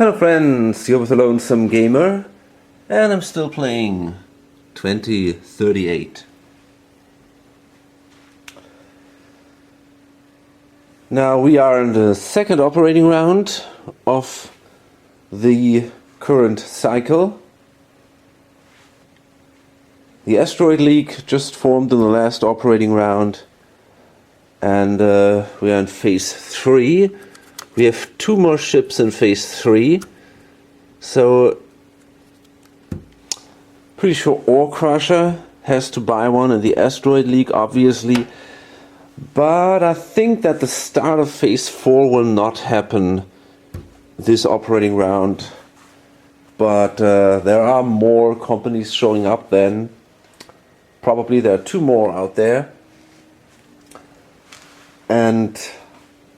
Hello friends, you're with the Lonesome Gamer, and I'm still playing 2038. Now we are in the second operating round of the current cycle. The Asteroid League just formed in the last operating round, and we are in phase 3. We have 2 more ships in phase 3, so pretty sure Ore Crusher has to buy one in the Asteroid League, obviously, but I think that the start of phase 4 will not happen this operating round, but there are more companies showing up then. Probably there are 2 more out there, and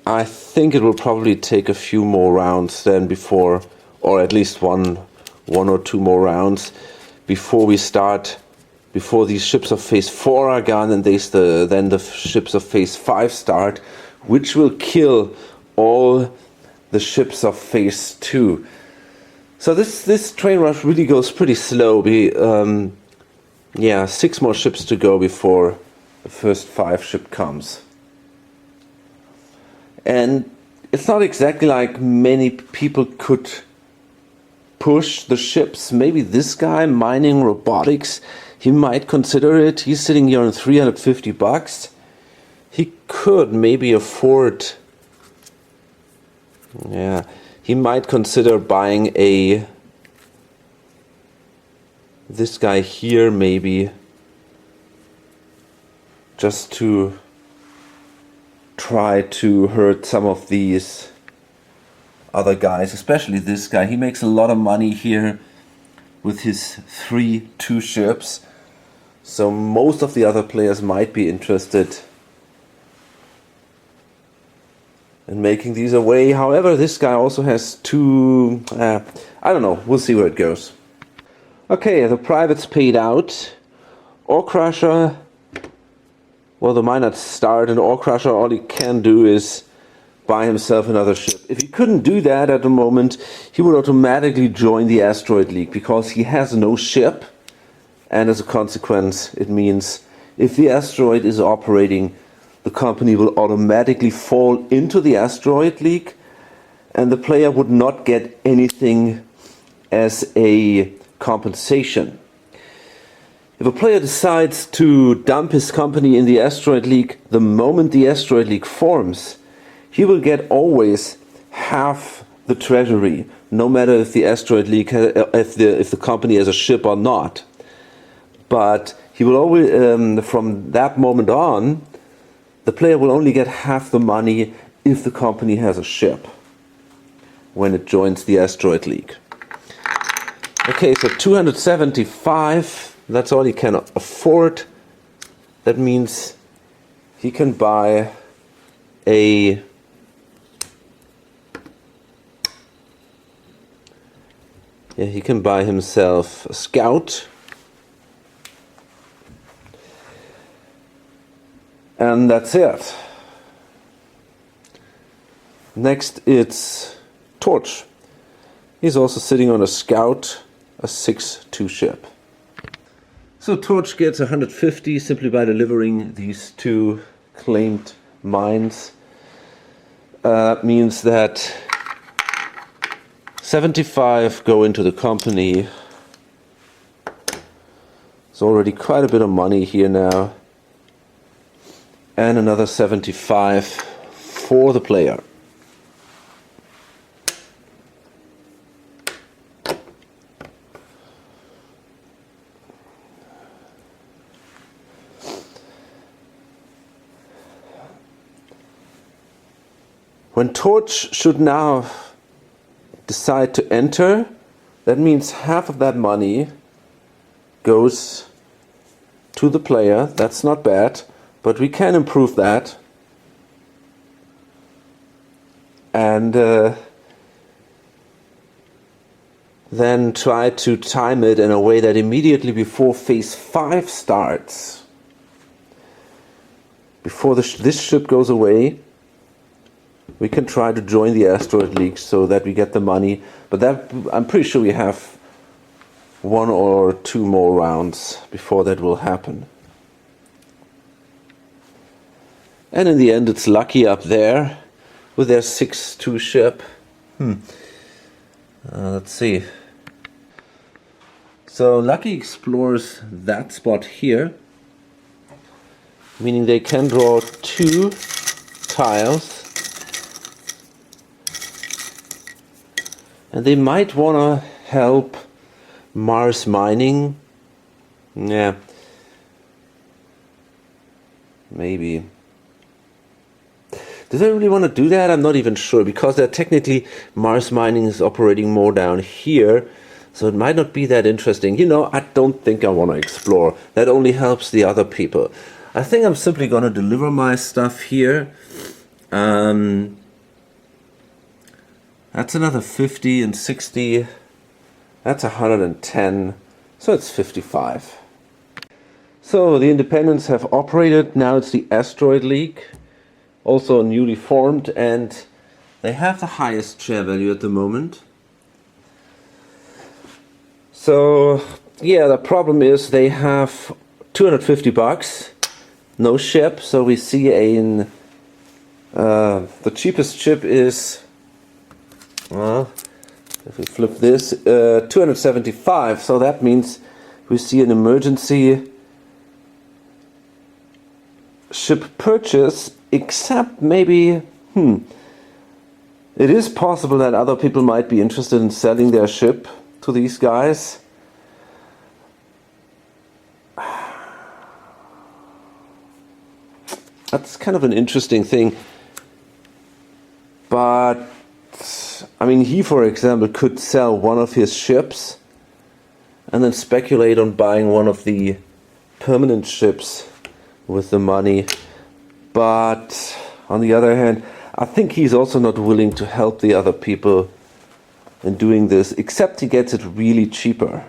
I think it will probably take a few more rounds then before, or at least one or 2 more rounds before we start, before these ships of phase 4 are gone and then the ships of phase 5 start, which will kill all the ships of phase 2. So this train rush really goes pretty slow. Yeah, 6 more ships to go before the first 5 ship comes. And it's not exactly like many people could push the ships. Maybe this guy, Mining Robotics, he might consider it. He's sitting here on $350. He could maybe afford... Yeah, he might consider buying this guy here maybe, just to try to hurt some of these other guys, especially this guy. He makes a lot of money here with his 3-2 ships, so most of the other players might be interested in making these away. However, this guy also has 2, I don't know, we'll see where it goes. Okay, the privates paid out. Ore Crusher, well, the might not start, and Ore Crusher, all he can do is buy himself another ship. If he couldn't do that at the moment, he would automatically join the Asteroid League, because he has no ship, and as a consequence, it means if the asteroid is operating, the company will automatically fall into the Asteroid League, and the player would not get anything as a compensation. If a player decides to dump his company in the Asteroid League the moment the Asteroid League forms, he will get always half the treasury, no matter if the Asteroid League, if the company has a ship or not. But he will always, from that moment on, the player will only get half the money if the company has a ship when it joins the Asteroid League. Okay, so 275. That's all he can afford. That means he can buy he can buy himself a scout. And that's it. Next it's Torch. He's also sitting on a scout, a 6-2 ship. So Torch gets 150 simply by delivering these 2 claimed mines. Means that 75 go into the company. It's already quite a bit of money here now. And another 75 for the player. When Torch should now decide to enter, that means half of that money goes to the player. That's not bad, but we can improve that. And then try to time it in a way that immediately before phase 5 starts, before this ship goes away, we can try to join the asteroid league so that we get the money. But that, I'm pretty sure we have 1 or 2 more rounds before that will happen. And in the end, it's Lucky up there with their 6-2 ship. Let's see. So Lucky explores that spot here, meaning they can draw 2 tiles. And they might want to help Mars mining. Yeah. Maybe. Do they really want to do that? I'm not even sure, because technically Mars mining is operating more down here, so it might not be that interesting. You know, I don't think I want to explore. That only helps the other people. I think I'm simply going to deliver my stuff here. That's another 50 and 60. That's 110. So it's 55. So the Independents have operated. Now it's the Asteroid League, also newly formed, and they have the highest share value at the moment. So yeah, the problem is they have $250, no ship. So we see the cheapest ship is, well, if we flip this, 275. So that means we see an emergency ship purchase, except maybe, it is possible that other people might be interested in selling their ship to these guys. That's kind of an interesting thing. But I mean, he, for example, could sell one of his ships and then speculate on buying one of the permanent ships with the money. But on the other hand, I think he's also not willing to help the other people in doing this, except he gets it really cheaper.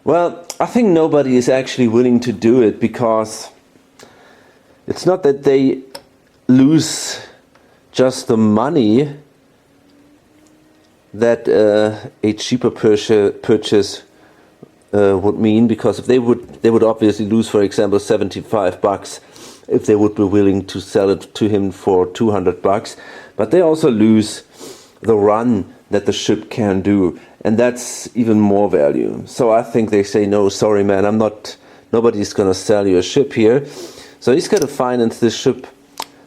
Well, I think nobody is actually willing to do it, because it's not that they lose just the money that a cheaper purchase would mean, because if they would obviously lose, for example, $75 if they would be willing to sell it to him for $200, but they also lose the run that the ship can do, and that's even more value. So I think they say, no, sorry man, nobody's gonna sell you a ship here. So he's got to finance this ship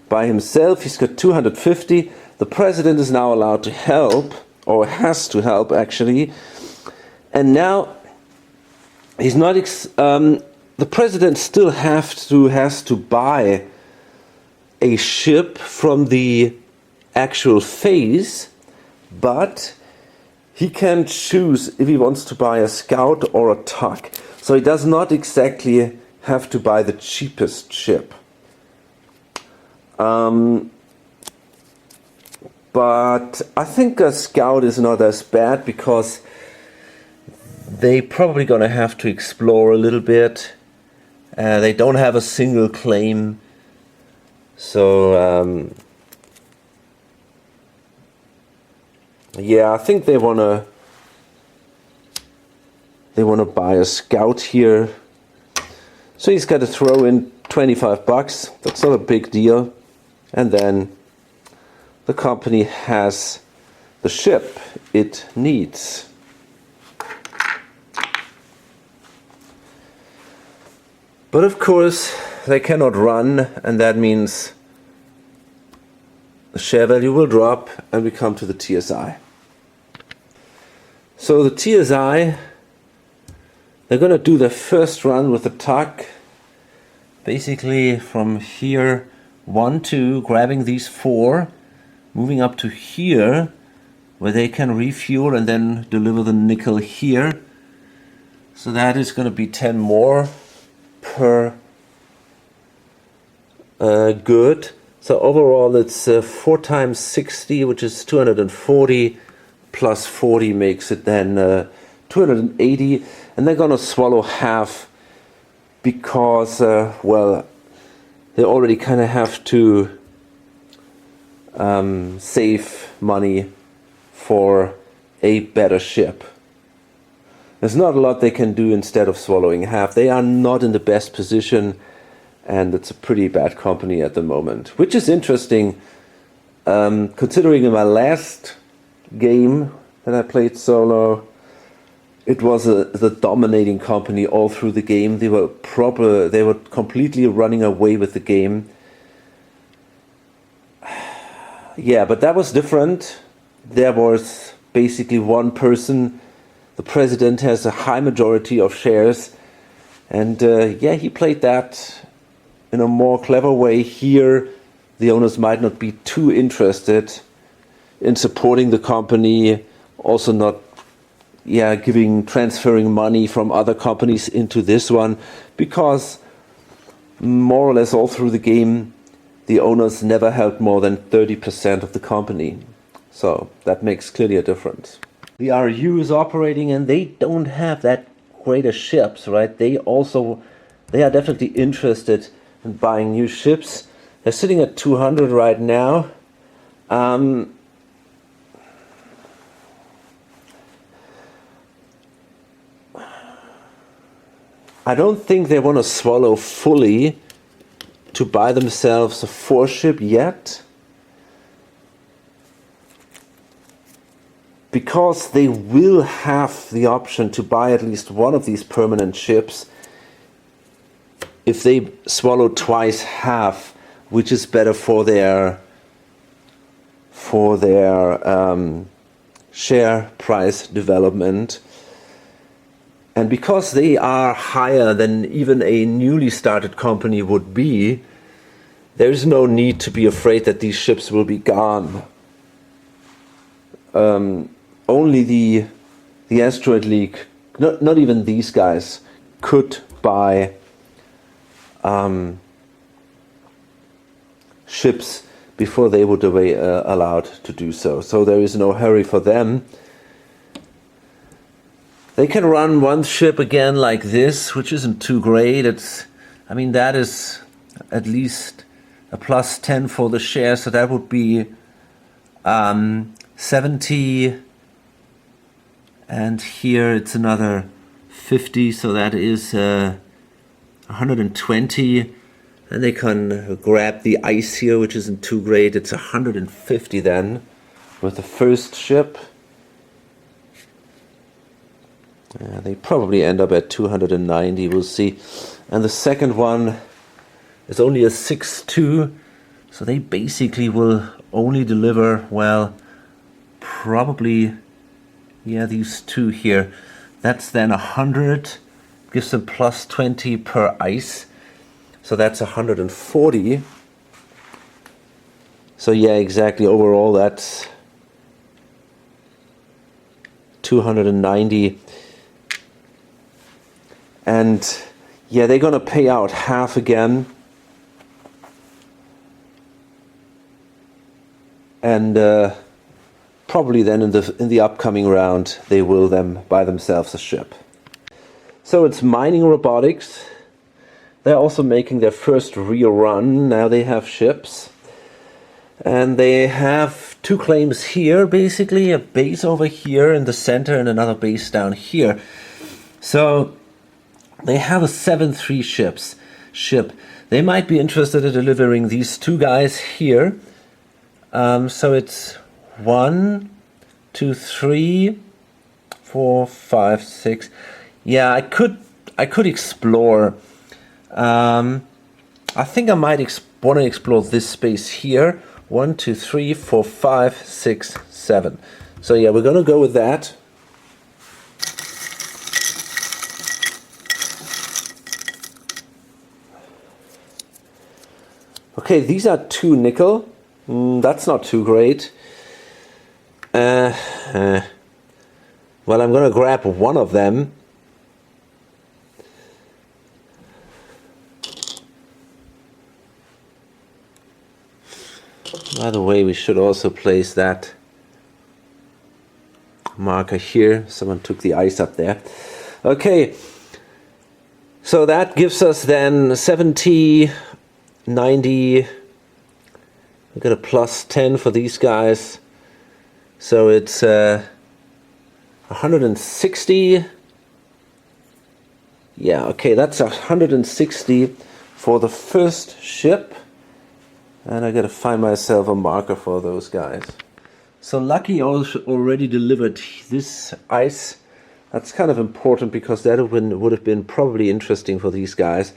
by himself. He's got 250. The president is now allowed to help, or has to help actually, and now he's not. The president still has to buy a ship from the actual phase, but he can choose if he wants to buy a Scout or a Tug. So he does not exactly have to buy the cheapest ship. But I think a Scout is not as bad, because they probably gonna have to explore a little bit. They don't have a single claim, so yeah, I think they wanna buy a Scout here. So he's got to throw in $25. That's not a big deal, and then the company has the ship it needs. But of course, they cannot run, and that means the share value will drop, and we come to the TSI. So the TSI, they're going to do their first run with the Tug, basically from here, 1, 2, grabbing these 4, moving up to here, where they can refuel and then deliver the nickel here. So that is going to be 10 more per good. So overall it's 4 times 60, which is 240, plus 40 makes it then 280, and they're gonna swallow half, because well, they already kind of have to save money for a better ship. There's not a lot they can do instead of swallowing half. They are not in the best position, and it's a pretty bad company at the moment. Which is interesting, considering in my last game that I played solo, it was the dominating company all through the game. They were completely running away with the game. Yeah, but that was different. There was basically one person. The president has a high majority of shares, and yeah, he played that in a more clever way. Here, the owners might not be too interested in supporting the company, also not transferring money from other companies into this one, because more or less all through the game, the owners never held more than 30% of the company. So that makes clearly a difference. The RU is operating, and they don't have that greater ships, right? They are definitely interested in buying new ships. They're sitting at 200 right now. I don't think they want to swallow fully to buy themselves a 4-ship yet, because they will have the option to buy at least one of these permanent ships if they swallow twice half, which is better for their share price development. And because they are higher than even a newly started company would be, there is no need to be afraid that these ships will be gone. Only the Asteroid League, not even these guys, could buy ships before they would be allowed to do so. So there is no hurry for them. They can run one ship again like this, which isn't too great. That is at least a plus 10 for the share, so that would be 70, and here it's another 50, so that is 120. And they can grab the ice here, which isn't too great. It's 150 then with the first ship. They probably end up at 290, we'll see. And the second one is only a 6-2, so they basically will only deliver, well, probably, yeah, these two here. That's then 100, gives them plus 20 per ice, so that's 140. So yeah, exactly, overall that's 290. And yeah, they're gonna pay out half again, and probably then in the upcoming round they will then buy themselves a ship. So it's Mining Robotics. They're also making their first real run. Now they have ships, and they have two claims here, basically a base over here in the center and another base down here. So they have a 7-3 ship. They might be interested in delivering these two guys here. So it's 1, 2, 3, 4, 5, 6. Yeah, I could explore. I think I might want to explore this space here. 1, 2, 3, 4, 5, 6, 7. So yeah, we're gonna go with that. Okay, these are 2 nickel. That's not too great. Well, I'm gonna grab one of them. By the way, we should also place that marker here. Someone took the ice up there. Okay, so that gives us then 70, 90, I got a plus 10 for these guys. So it's 160. Yeah, okay, that's 160 for the first ship. And I gotta find myself a marker for those guys. So Lucky also already delivered this ice. That's kind of important because that would have been probably interesting for these guys.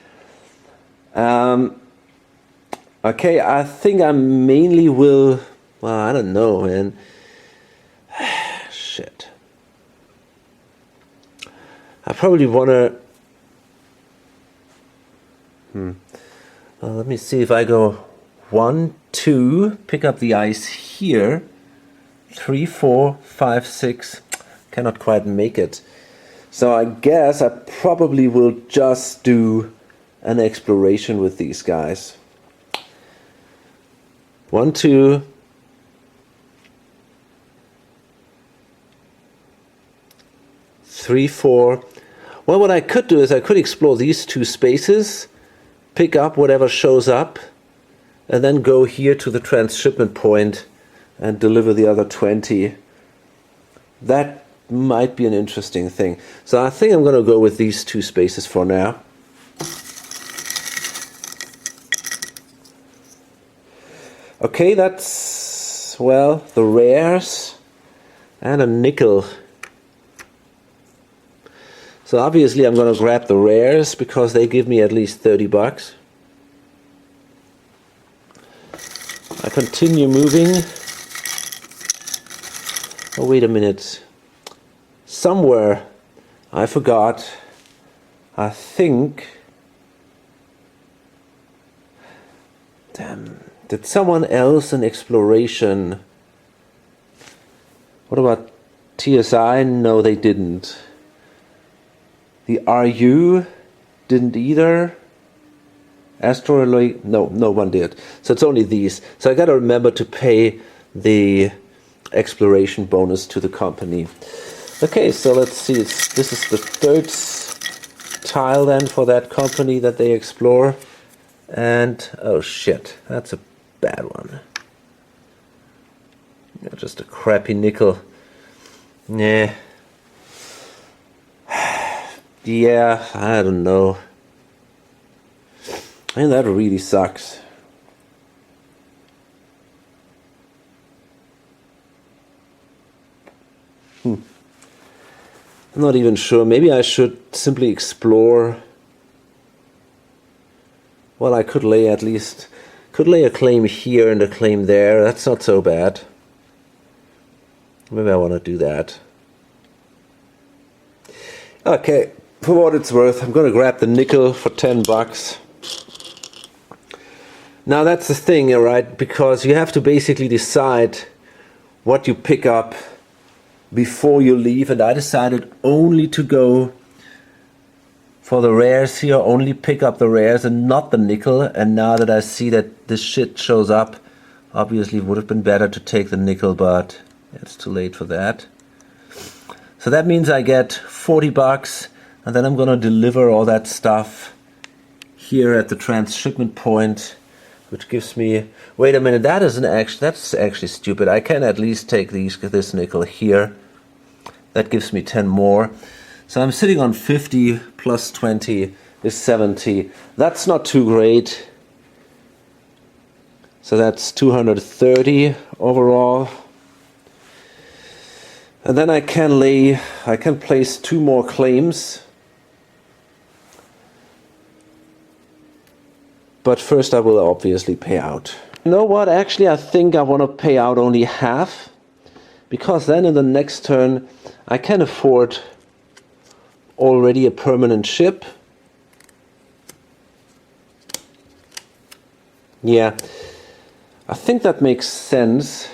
Okay, I think I mainly will... Well, I don't know, man. Shit. I probably want to... let me see if I go 1, 2, pick up the ice here. 3, 4, 5, 6. Cannot quite make it. So I guess I probably will just do an exploration with these guys. 1, 2. 3, 4. Well, what I could do is I could explore these 2 spaces, pick up whatever shows up, and then go here to the transshipment point and deliver the other 20. That might be an interesting thing. So I think I'm going to go with these 2 spaces for now. Okay, that's, well, the rares and a nickel. So obviously I'm going to grab the rares because they give me at least 30 bucks. I continue moving. Oh, wait a minute. Somewhere I forgot. I think... Damn. Did someone else in exploration... What about TSI? No, they didn't. The RU didn't either. Asteroid, no one did. So it's only these. So I gotta remember to pay the exploration bonus to the company. Okay, so let's see. This is the 3rd tile then for that company that they explore. And, oh shit, that's a bad one. Yeah, just a crappy nickel. Nah. Yeah, I don't know. I mean, that really sucks. I'm not even sure. Maybe I should simply explore. Well, I could lay a claim here and a claim there. That's not so bad. Maybe I want to do that. Okay, for what it's worth, I'm going to grab the nickel for 10 bucks. Now that's the thing, right? Because you have to basically decide what you pick up before you leave, and I decided only to go for the rares here, only pick up the rares and not the nickel. And now that I see that this shit shows up, obviously it would have been better to take the nickel, but it's too late for that. So that means I get 40 bucks, and then I'm gonna deliver all that stuff here at the transshipment point, which gives me... Wait a minute, that's actually stupid. I can at least take this nickel here. That gives me 10 more. So I'm sitting on 50 plus 20 is 70. That's not too great. So that's 230 overall. And then I can place 2 more claims. But first I will obviously pay out. You know what? Actually, I think I want to pay out only half. Because then in the next turn I can afford already a permanent ship. Yeah, I think that makes sense.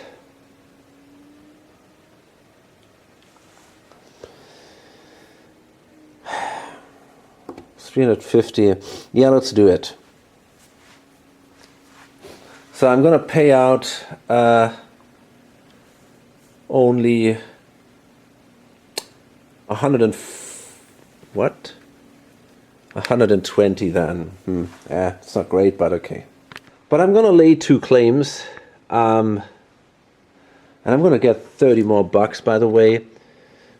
$350. Yeah, let's do it. So I'm gonna pay out only 120 then. Yeah, it's not great, but okay. But I'm gonna lay 2 claims And I'm gonna get 30 more bucks, by the way.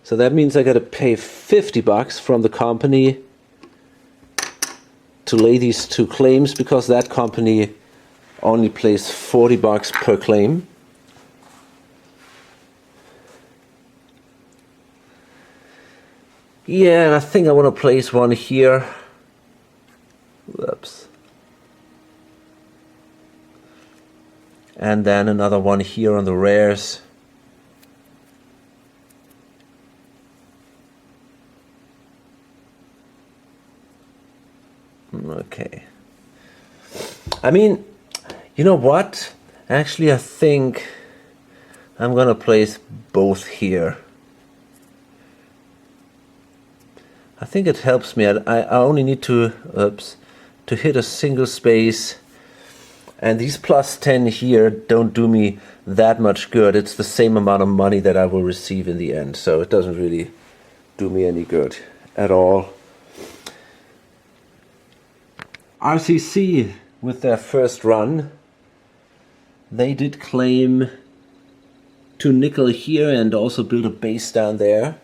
So that means I gotta pay 50 bucks from the company to lay these two claims, because that company only plays 40 bucks per claim. Yeah, and I think I want to place one here. Whoops. And then another one here on the rares. Okay. I mean, you know what? Actually, I think I'm gonna place both here. I think it helps me. I only need to hit a single space, and these plus 10 here don't do me that much good. It's the same amount of money that I will receive in the end, so it doesn't really do me any good at all. RCC, with their first run, they did claim 2 nickel here and also build a base down there.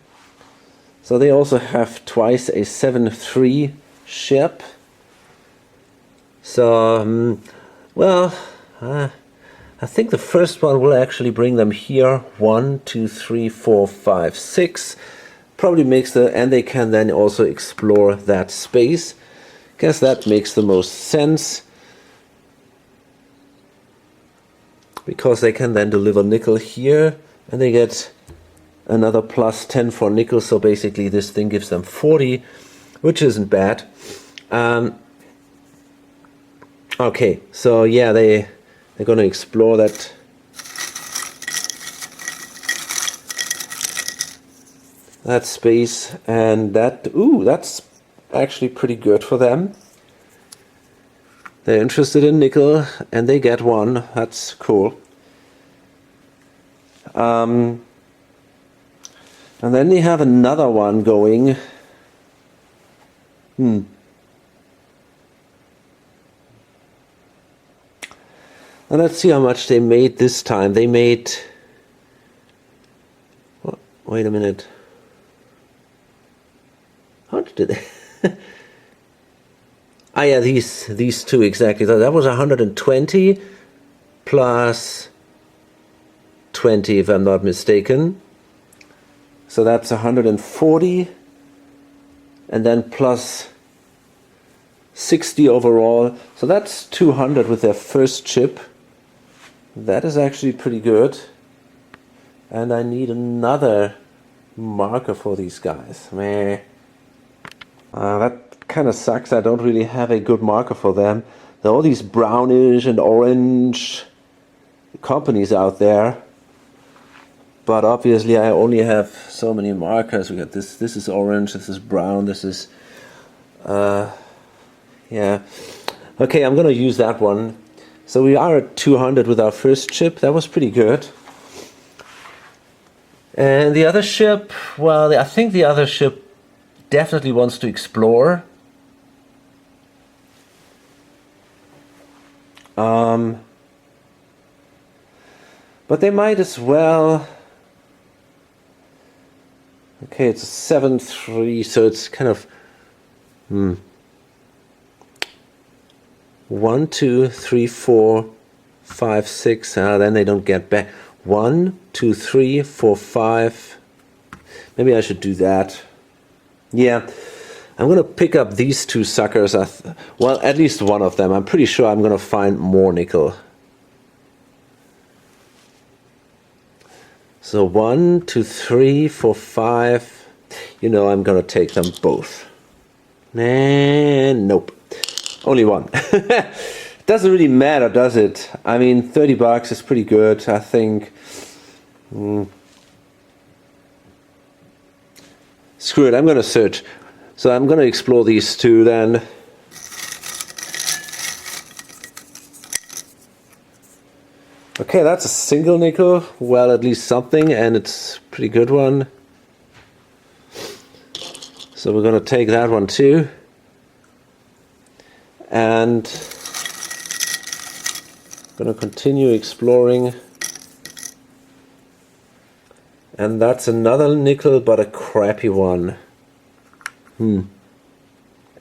So they also have twice a 7-3 ship. So, well, I think the first one will actually bring them here. 1, 2, 3, 4, 5, 6. Probably makes and they can then also explore that space. Guess that makes the most sense, because they can then deliver nickel here, and they get another plus 10 for nickel, so basically this thing gives them 40, which isn't bad. Okay, so yeah, they're gonna explore that space, and that's actually pretty good for them. They're interested in nickel, and they get one. That's cool. And then they have another one going. Now let's see how much they made this time. They made... wait a minute. How much did they... Ah, yeah, these two exactly. So that was 120 plus 20, if I'm not mistaken. So that's 140, and then plus 60 overall. So that's 200 with their first chip. That is actually pretty good. And I need another marker for these guys. Meh. That kind of sucks. I don't really have a good marker for them. There are all these brownish and orange companies out there, but obviously I only have so many markers. We got this. This is orange. This is brown. This is yeah. Okay, I'm gonna use that one. So we are at 200 with our first chip. That was pretty good. And the other ship, well, I think the other ship definitely wants to explore. But they might as well. Okay, it's a 7-3, so it's kind of 1, 2, 3, 4, 5, 6. Then they don't get back. 1, 2, 3, 4, 5. Maybe I should do that. Yeah, I'm gonna pick up these two suckers. Well, at least one of them. I'm pretty sure I'm gonna find more nickel. So 1, 2, 3, 4, 5. You know, I'm gonna take them both. And nope, only one. Doesn't really matter, does it? I mean, 30 bucks is pretty good, I think. Screw it, I'm gonna search. So I'm gonna explore these two then. Okay, that's a single nickel. Well, at least something, and it's a pretty good one. So we're gonna take that one too. And Gonna continue exploring. And that's another nickel, but a crappy one. And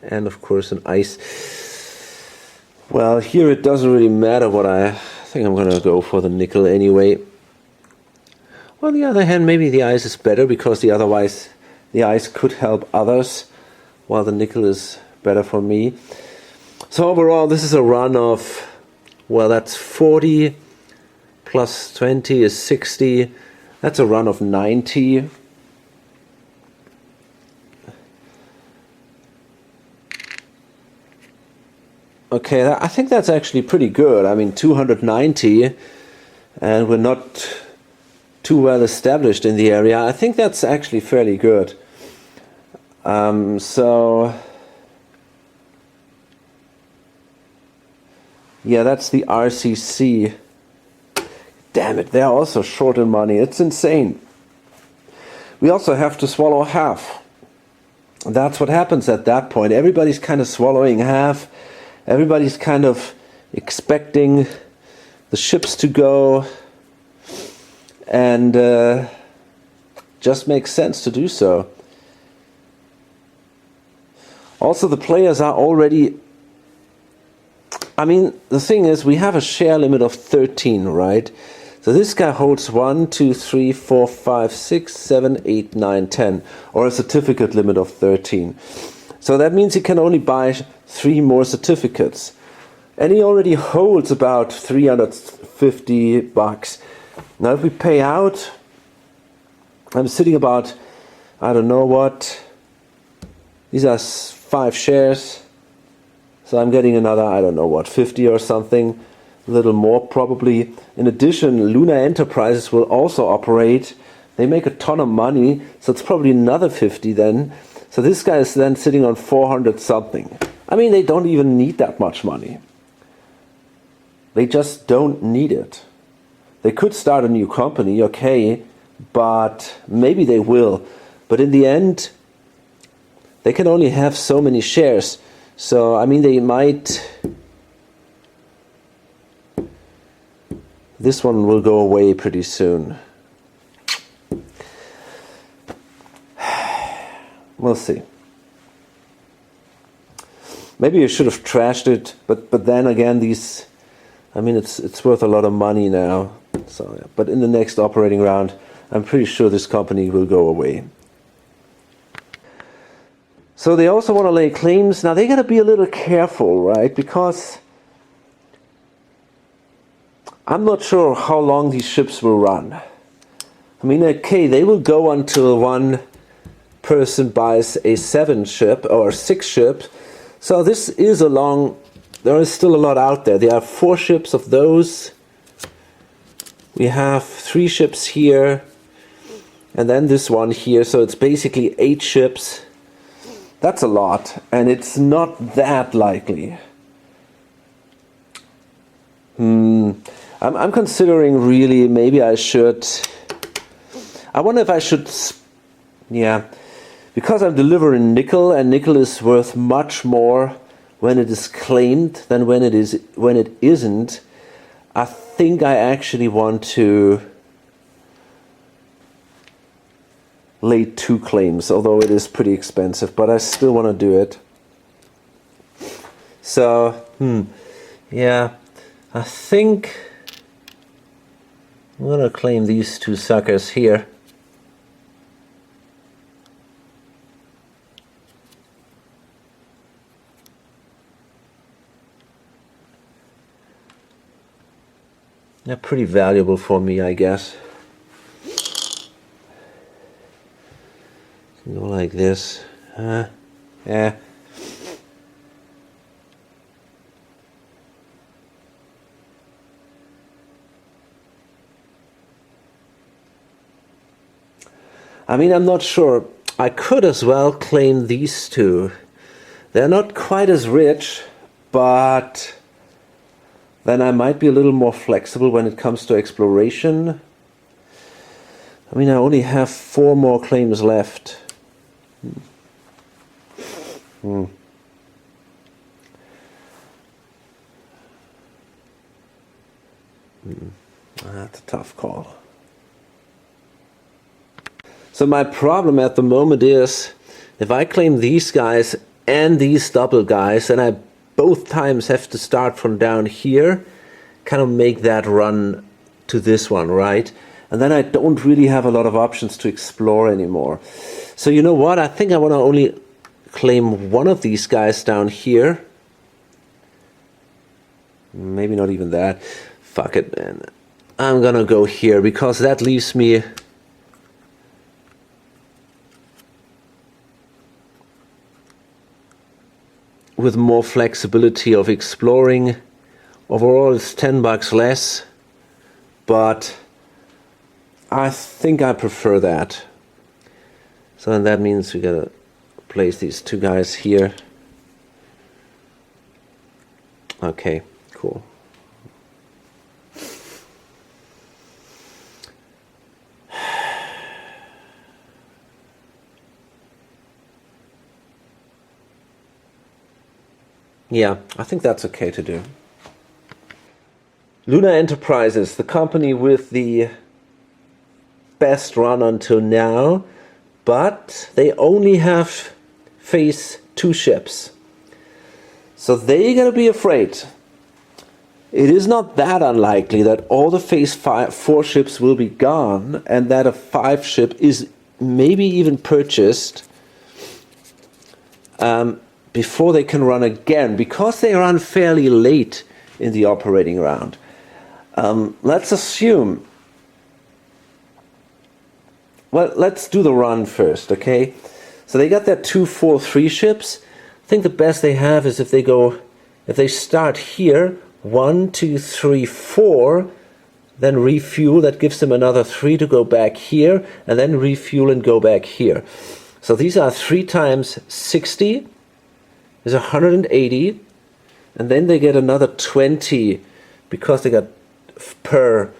of course an ice. Well, here it doesn't really matter what I think. I'm gonna go for the nickel anyway. On the other hand, maybe the ice is better, because otherwise the ice could help others, while the nickel is better for me. So overall, this is a run of, well, that's 40 plus 20 is 60. That's a run of 90. Okay, I think that's actually pretty good. I mean, 290, and we're not too well established in the area. I think that's actually fairly good. So yeah, that's the RCC. Damn it, they're also short in money. It's insane. We also have to swallow half. That's what happens at that point. Everybody's kind of swallowing half. Everybody's kind of expecting the ships to go. And just makes sense to do so. Also, the players are already... I mean, the thing is, we have a share limit of 13, right? So this guy holds 1, 2, 3, 4, 5, 6, 7, 8, 9, 10. Or a certificate limit of 13. So that means he can only buy 3 more certificates. And he already holds about 350 bucks. Now if we pay out, I'm sitting about, I don't know what, these are 5 shares. So I'm getting another, I don't know what, 50 or something, a little more probably. In addition, Lunar Enterprises will also operate. They make a ton of money, so it's probably another 50 then. So this guy is then sitting on 400 something. I mean, they don't even need that much money. They just don't need it. They could start a new company, okay, but maybe they will. But in the end, they can only have so many shares. So, I mean, they might... This one will go away pretty soon. We'll see. Maybe you should have trashed it, but then again, these... I mean, it's worth a lot of money now. So, yeah. But in the next operating round, I'm pretty sure this company will go away. So they also want to lay claims. Now they got to be a little careful, right? Because I'm not sure how long these ships will run. I mean, okay, they will go until one person buys a 7 ship or 6 ship. So this is a long... There is still a lot out there. There are 4 ships of those. We have 3 ships here. And then this one here. So it's basically 8 ships. That's a lot, and it's not that likely. I'm considering really, maybe I should... I wonder if I should... Yeah, because I'm delivering nickel, and nickel is worth much more when it is claimed than when it isn't. I think I actually want to lay 2 claims, although it is pretty expensive, but I still want to do it. So, yeah, I think I'm going to claim these 2 suckers here. They're pretty valuable for me, I guess. Go like this. Yeah. I mean, I'm not sure. I could as well claim these 2. They're not quite as rich, but then I might be a little more flexible when it comes to exploration. I mean, I only have 4 more claims left. That's a tough call. So my problem at the moment is, if I claim these guys and these double guys, then I both times have to start from down here, kind of make that run to this one, right? And then I don't really have a lot of options to explore anymore. So you know what? I think I want to only claim one of these guys down here. Maybe not even that. Fuck it, man. I'm gonna go here because that leaves me with more flexibility of exploring. Overall it's $10 less, but I think I prefer that. So then that means we gotta place these two guys here. Okay, cool. Yeah, I think that's okay to do. Luna Enterprises, the company with the best run until now, but they only have phase 2 ships. So they're gonna be afraid. It is not that unlikely that all the phase 4 ships will be gone and that a 5 ship is maybe even purchased before they can run again, because they run fairly late in the operating round. Let's assume, well, let's do the run first, okay? So they got their 2, 4, 3 ships. I think the best they have is if they start here, 1, 2, 3, 4, then refuel, that gives them another 3 to go back here, and then refuel and go back here. So these are 3 times 60, is 180, and then they get another 20 because they got per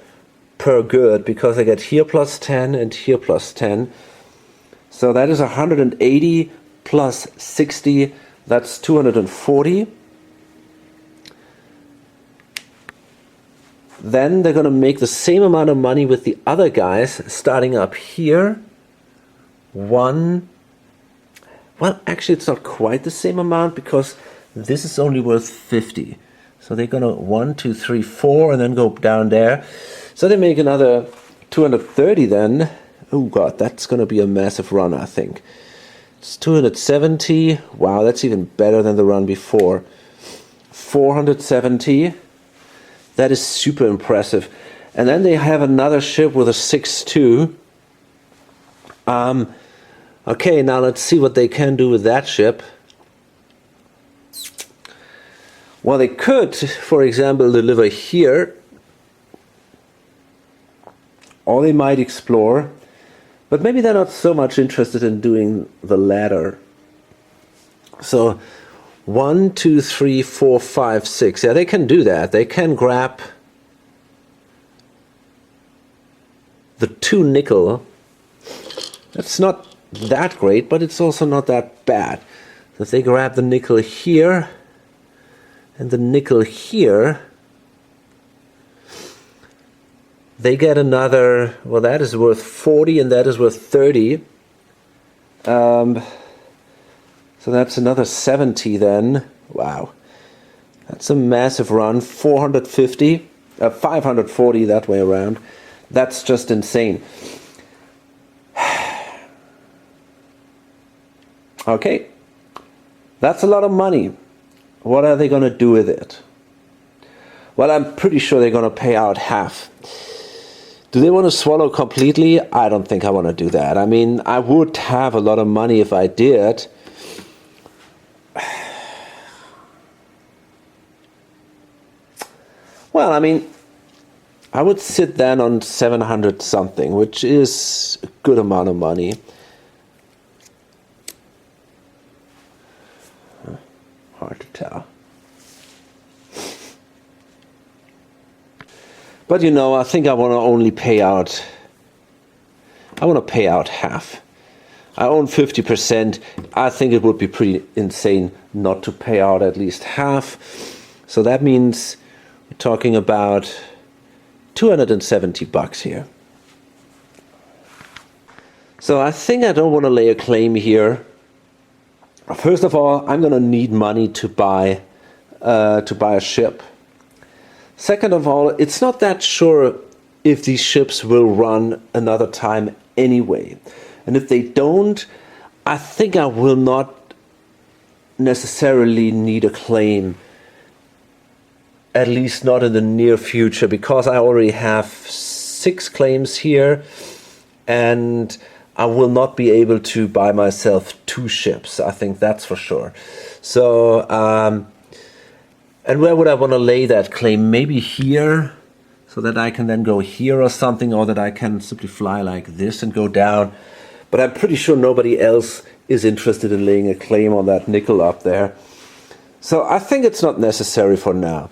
good, because they get here plus 10 and here plus 10. So that is 180 plus 60, that's 240. Then they're going to make the same amount of money with the other guys, starting up here. Well, actually it's not quite the same amount because this is only worth 50. So they're going to 1, 2, 3, 4 and then go down there. So they make another 230 then. Oh god, that's going to be a massive run, I think. It's 270. Wow, that's even better than the run before. 470. That is super impressive. And then they have another ship with a 6-2. Okay, now let's see what they can do with that ship. Well, they could, for example, deliver here. Or they might explore. But maybe they're not so much interested in doing the latter. So 1, 2, 3, 4, 5, 6. Yeah, they can do that. They can grab the 2 nickel. That's not that great, but it's also not that bad. So if they grab the nickel here and the nickel here, they get another, well, that is worth 40 and that is worth 30. So that's another 70 then. Wow. That's a massive run. 450, 540 that way around. That's just insane. Okay. That's a lot of money. What are they going to do with it? Well, I'm pretty sure they're going to pay out half. Do they want to swallow completely? I don't think I want to do that. I mean, I would have a lot of money if I did. Well, I mean, I would sit then on 700 something, which is a good amount of money. Hard to tell. But you know, I think I want to only pay out, I want to pay out half. I own 50%. I think it would be pretty insane not to pay out at least half. So that means we're talking about $270 here. So I think I don't want to lay a claim here. First of all, I'm going to need money to buy a ship. Second of all, it's not that sure if these ships will run another time anyway. And if they don't, I think I will not necessarily need a claim, at least not in the near future, because I already have 6 claims here, and I will not be able to buy myself 2 ships. I think that's for sure. So, and where would I want to lay that claim? Maybe here, so that I can then go here or something, or that I can simply fly like this and go down. But I'm pretty sure nobody else is interested in laying a claim on that nickel up there. So I think it's not necessary for now.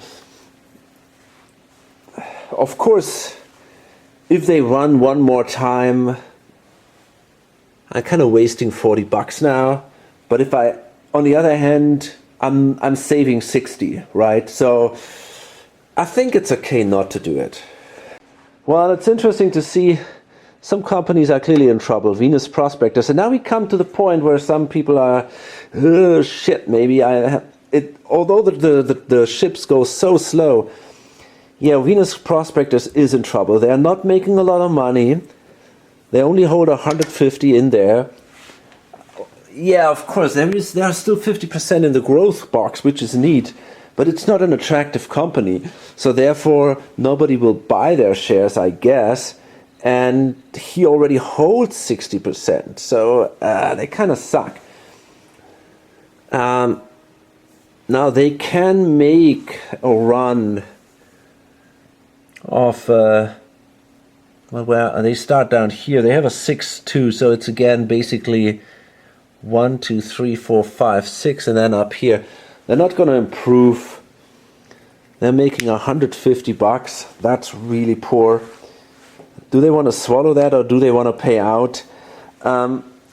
Of course, if they run one more time, I'm kind of wasting $40 now. But if I, on the other hand, I'm saving 60, right? So I think it's okay not to do it. Well, it's interesting to see some companies are clearly in trouble. Venus Prospectors, and now we come to the point where some people are, oh, shit, maybe although the ships go so slow, yeah, Venus Prospectors is in trouble. They are not making a lot of money. They only hold 150 in there. Yeah, of course, there are still 50% in the growth box, which is neat, but it's not an attractive company. So therefore, nobody will buy their shares, I guess. And he already holds 60%. So they kind of suck. Now they can make a run of... well, they start down here. They have a 6-2, so it's again basically 1, 2, 3, 4, 5, 6, and then up here. They're not going to improve. They're making $150. That's really poor. Do they want to swallow that, or do they want to pay out?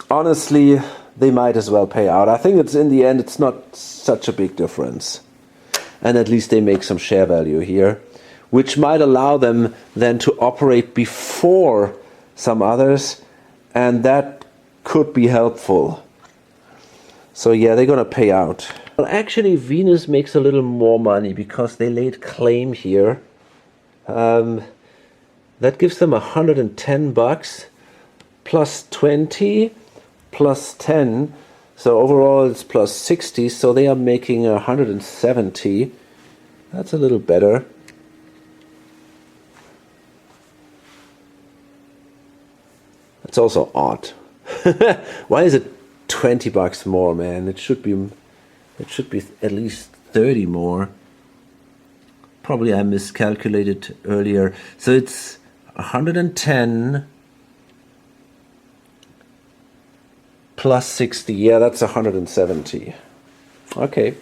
Honestly, they might as well pay out. I think it's in the end, it's not such a big difference. And at least they make some share value here, which might allow them then to operate before some others, and that could be helpful. So yeah, they're going to pay out. Well, actually, Venus makes a little more money because they laid claim here. That gives them $110 plus 20 plus 10. So overall it's plus 60. So they are making 170. That's a little better. It's also odd. Why is it $20 more, man? It should be at least 30 more. Probably I miscalculated earlier. So it's 110 plus 60. Yeah, that's 170. Okay.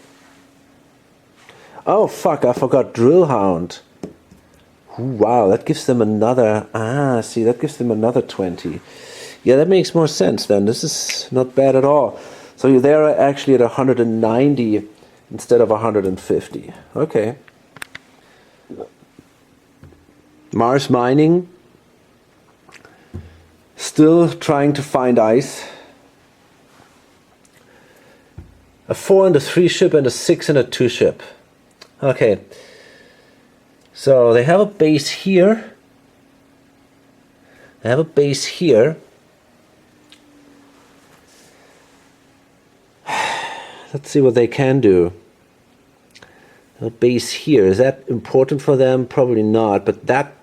Oh fuck, I forgot Drillhound. Wow, that gives them another, that gives them another 20. Yeah, that makes more sense then. This is not bad at all. So they're actually at 190 instead of 150. Okay. Mars Mining, still trying to find ice. A 4 and a 3 ship and a 6 and a 2 ship. Okay. So they have a base here. They have a base here. Let's see what they can do. A base here. Is that important for them? Probably not. But that...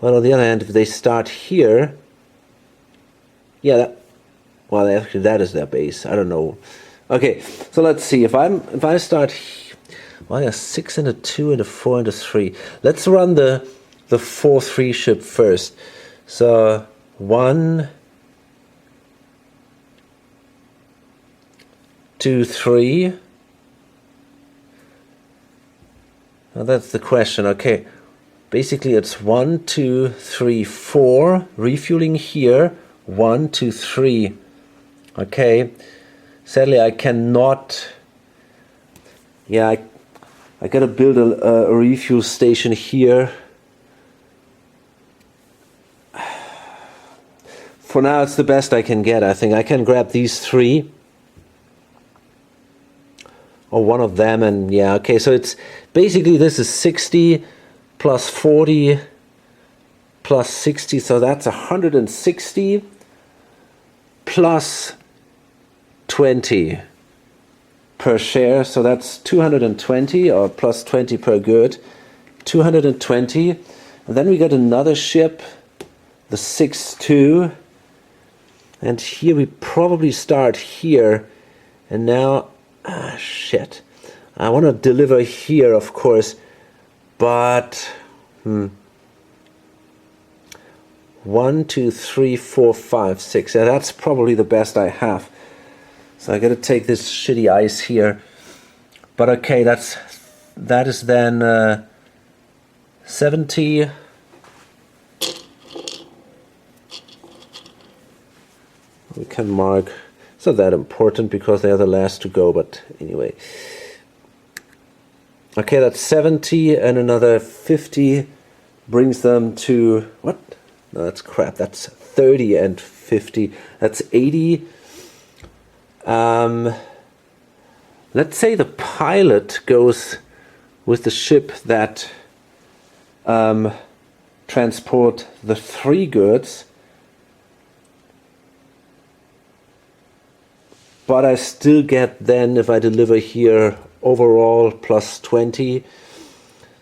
Well, on the other hand, if they start here... Yeah, well, actually, that is their base. I don't know. Okay, so let's see. If I start... Well, there's 6 and a 2 and a 4 and a 3. Let's run the 4-3 ship first. So 1, 2, 3. Well, that's the question. Okay, basically it's 1, 2, 3, 4. Refueling here. 1, 2, 3. Okay. Sadly, I cannot. Yeah, I gotta build a refuel station here. For now, it's the best I can get, I think. I can grab these 3. Or one of them, and yeah, okay, so it's basically this is 60 plus 40 plus 60, so that's 160 plus 20 per share, so that's 220, or plus 20 per good, 220. And then we got another ship, the 6-2, and here we probably start here, and now, shit, I want to deliver here, of course, but 1, 2, 3, 4, 5, 6. Yeah, that's probably the best I have. So I got to take this shitty ice here. But okay, that is then 70. We can mark. It's not that important because they are the last to go, but anyway. Okay, that's 70, and another 50 brings them to what? No, that's crap. That's 30 and 50. That's 80. Let's say the pilot goes with the ship that transport the 3 goods, but I still get then, if I deliver here, overall plus 20,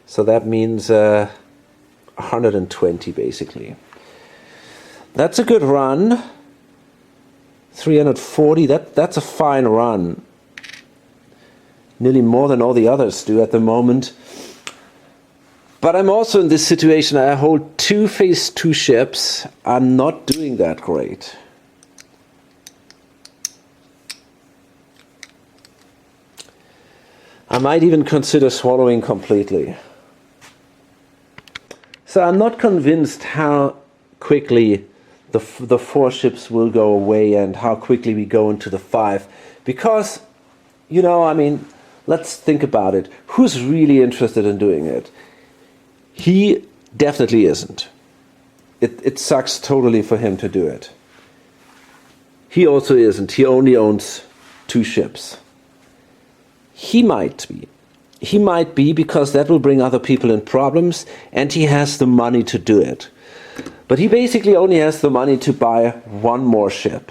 so that means 120 basically. That's a good run. 340, that's a fine run. Nearly more than all the others do at the moment. But I'm also in this situation, I hold 2 phase 2 ships. I'm not doing that great. I might even consider swallowing completely. So I'm not convinced how quickly the 4 ships will go away and how quickly we go into the 5. Because, you know, I mean, let's think about it. Who's really interested in doing it? He definitely isn't. It sucks totally for him to do it. He also isn't. He only owns 2 ships. He might be. He might be because that will bring other people in problems, and he has the money to do it. But he basically only has the money to buy 1 more ship.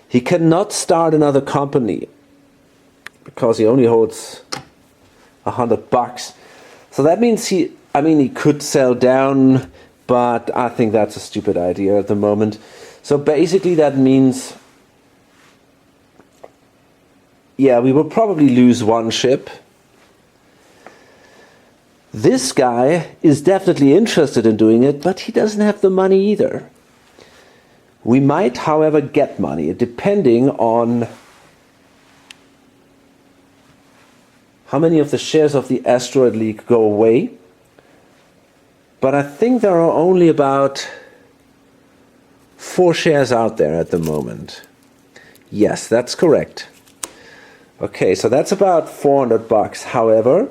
He cannot start another company because he only holds $100. So that means he could sell down, but I think that's a stupid idea at the moment. So basically that means, yeah, we will probably lose 1 ship. This guy is definitely interested in doing it, but he doesn't have the money either. We might, however, get money, depending on how many of the shares of the Asteroid League go away. But I think there are only about 4 shares out there at the moment. Yes, that's correct. Okay, so that's about $400. However,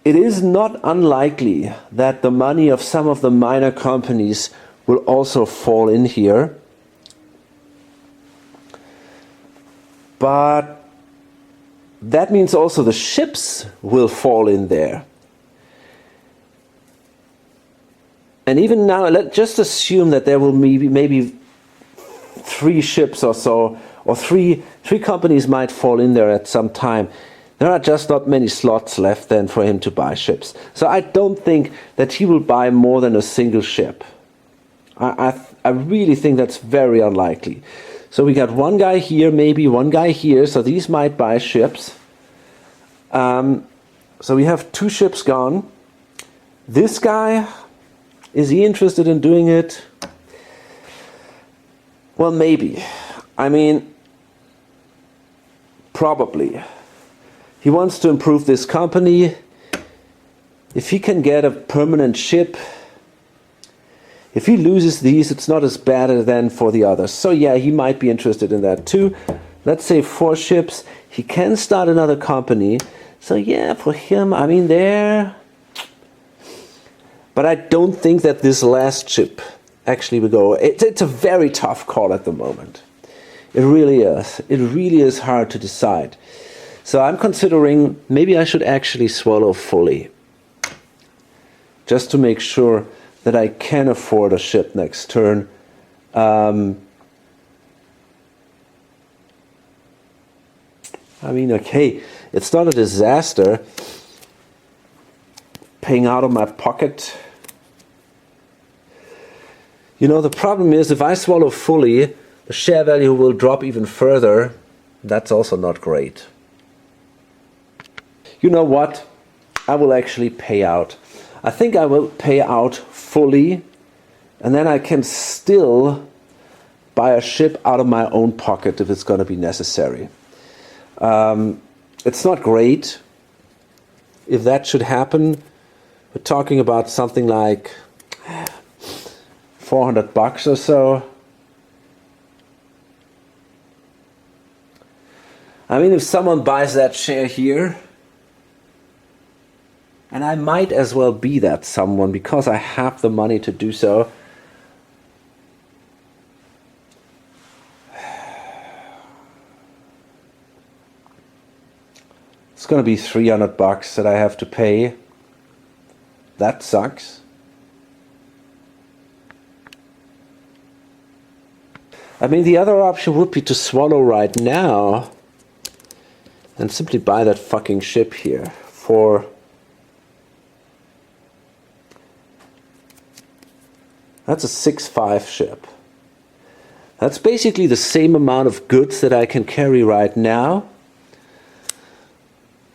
it is not unlikely that the money of some of the minor companies will also fall in here. But that means also the ships will fall in there. And even now, let's just assume that there will be maybe 3 ships or so, or three companies might fall in there at some time. There are just not many slots left then for him to buy ships. So I don't think that he will buy more than a single ship. I really think that's very unlikely. So we got 1 guy here, maybe 1 guy here, so these might buy ships. So we have 2 ships gone. This guy, is he interested in doing it? Well, maybe. I mean, probably. He wants to improve this company. If he can get a permanent ship, if he loses these, it's not as bad then for the others. So yeah, he might be interested in that too. Let's say 4 ships. He can start another company. So yeah, for him, I mean, there But I don't think that this last ship actually will go. It's a very tough call at the moment. It really is. It really is hard to decide. So I'm considering maybe I should actually swallow fully. Just to make sure that I can afford a ship next turn. I mean, okay, it's not a disaster. Paying out of my pocket. You know, the problem is if I swallow fully, the share value will drop even further. That's also not great. You know what? I will actually pay out. I think I will pay out fully, and then I can still buy a ship out of my own pocket if it's going to be necessary. It's not great. If that should happen, we're talking about something like $400 or so. I mean, if someone buys that share here, and I might as well be that someone because I have the money to do so. It's going to be $300 that I have to pay. That sucks. I mean, the other option would be to swallow right now and simply buy that fucking ship here for that's a 6.5 ship. That's basically the same amount of goods that I can carry right now.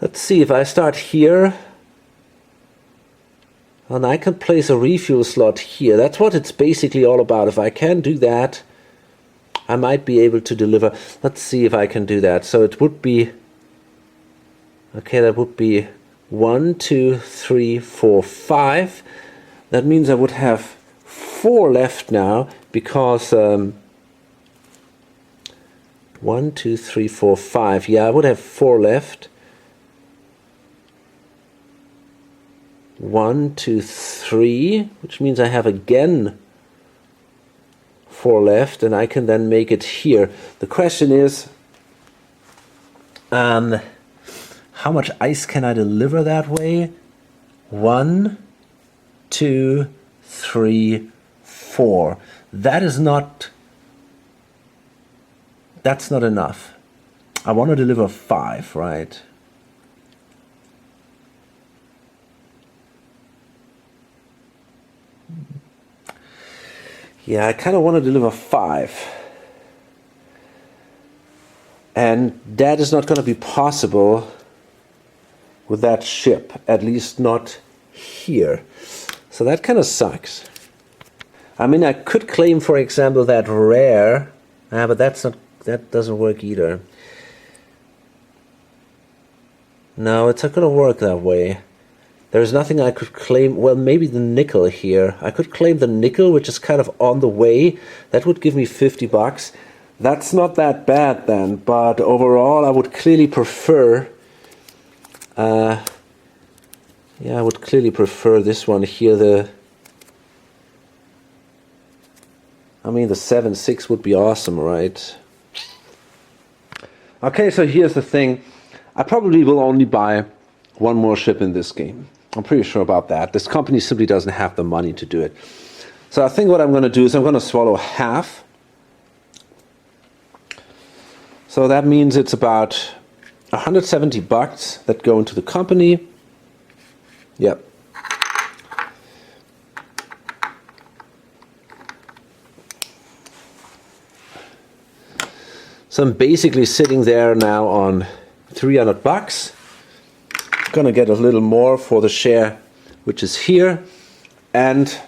Let's see, if I start here, and I can place a refuel slot here. That's what it's basically all about. If I can do that, I might be able to deliver. Let's see if I can do that. So it would be, okay, that would be 1, 2, 3, 4, 5. That means I would have 4 left now because 1, 2, 3, 4, 5. Yeah, I would have 4 left. 1, 2, 3, which means I have again 4 left, and I can then make it here. The question is, how much ice can I deliver that way? 1, 2, 3, 4. That's not enough. I want to deliver 5, right? Yeah, I kind of want to deliver 5. And that is not going to be possible with that ship, at least not here. So that kind of sucks. I mean, I could claim, for example, that rare, but that doesn't work either. No, it's not going to work that way. There's nothing I could claim. Well, maybe the nickel here. I could claim the nickel, which is kind of on the way. That would give me $50. That's not that bad then, but overall I would clearly prefer I would clearly prefer this one here. The 7.6 would be awesome, right? Okay, so here's the thing. I probably will only buy one more ship in this game. I'm pretty sure about that. This company simply doesn't have the money to do it. So I think what I'm going to do is I'm going to swallow half. So that means it's about $170 that go into the company. Yep. So I'm basically sitting there now on $300. Gonna get a little more for the share which is here, and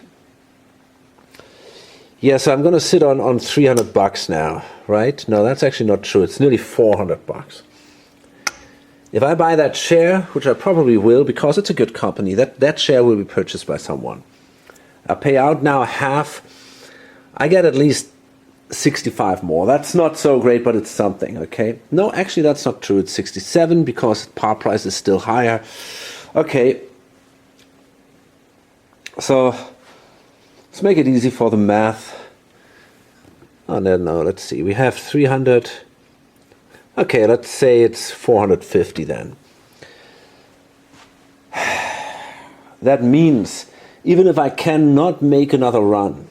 yeah, so I'm gonna sit on $300 now, right? No, that's actually not true. It's nearly $400. If I buy that share, which I probably will because it's a good company, that share will be purchased by someone. I pay out now half. I get at least 65 more. That's not so great, but it's something, okay? No, actually that's not true. It's 67 because par price is still higher. Okay. So let's make it easy for the math. Oh no, let's see. We have 300. Okay, let's say it's 450 then. That means even if I cannot make another run,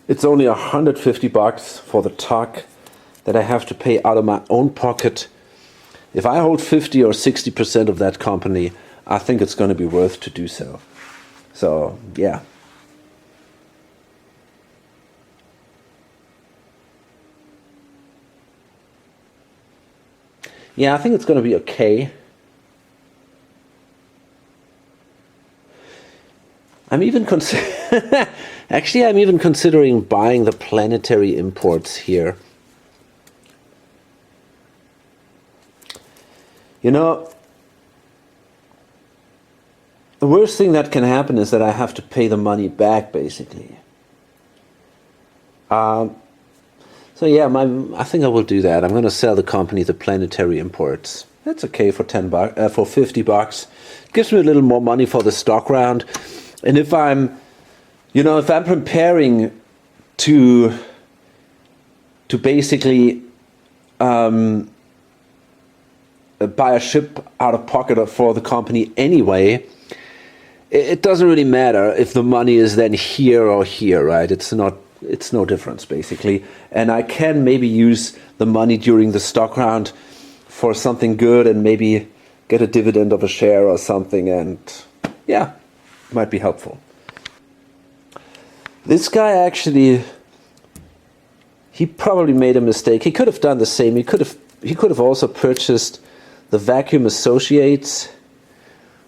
it's only $150 for the tuck that I have to pay out of my own pocket. If I hold 50 or 60% of that company, I think it's going to be worth to do so. So, yeah. Yeah, I think it's going to be okay. I'm even actually, I'm even considering buying the planetary imports here. You know, the worst thing that can happen is that I have to pay the money back, basically. So yeah, I think I will do that. I'm going to sell the company the planetary imports. That's okay for for $50. Gives me a little more money for the stock round. And if I'm, if I'm preparing to basically buy a ship out of pocket for the company anyway, it doesn't really matter if the money is then here or here, right? It's no difference, basically. And I can maybe use the money during the stock round for something good and maybe get a dividend of a share or something, and yeah, might be helpful. This guy actually, he probably made a mistake. He could have done the same. He could have also purchased the Vacuum Associates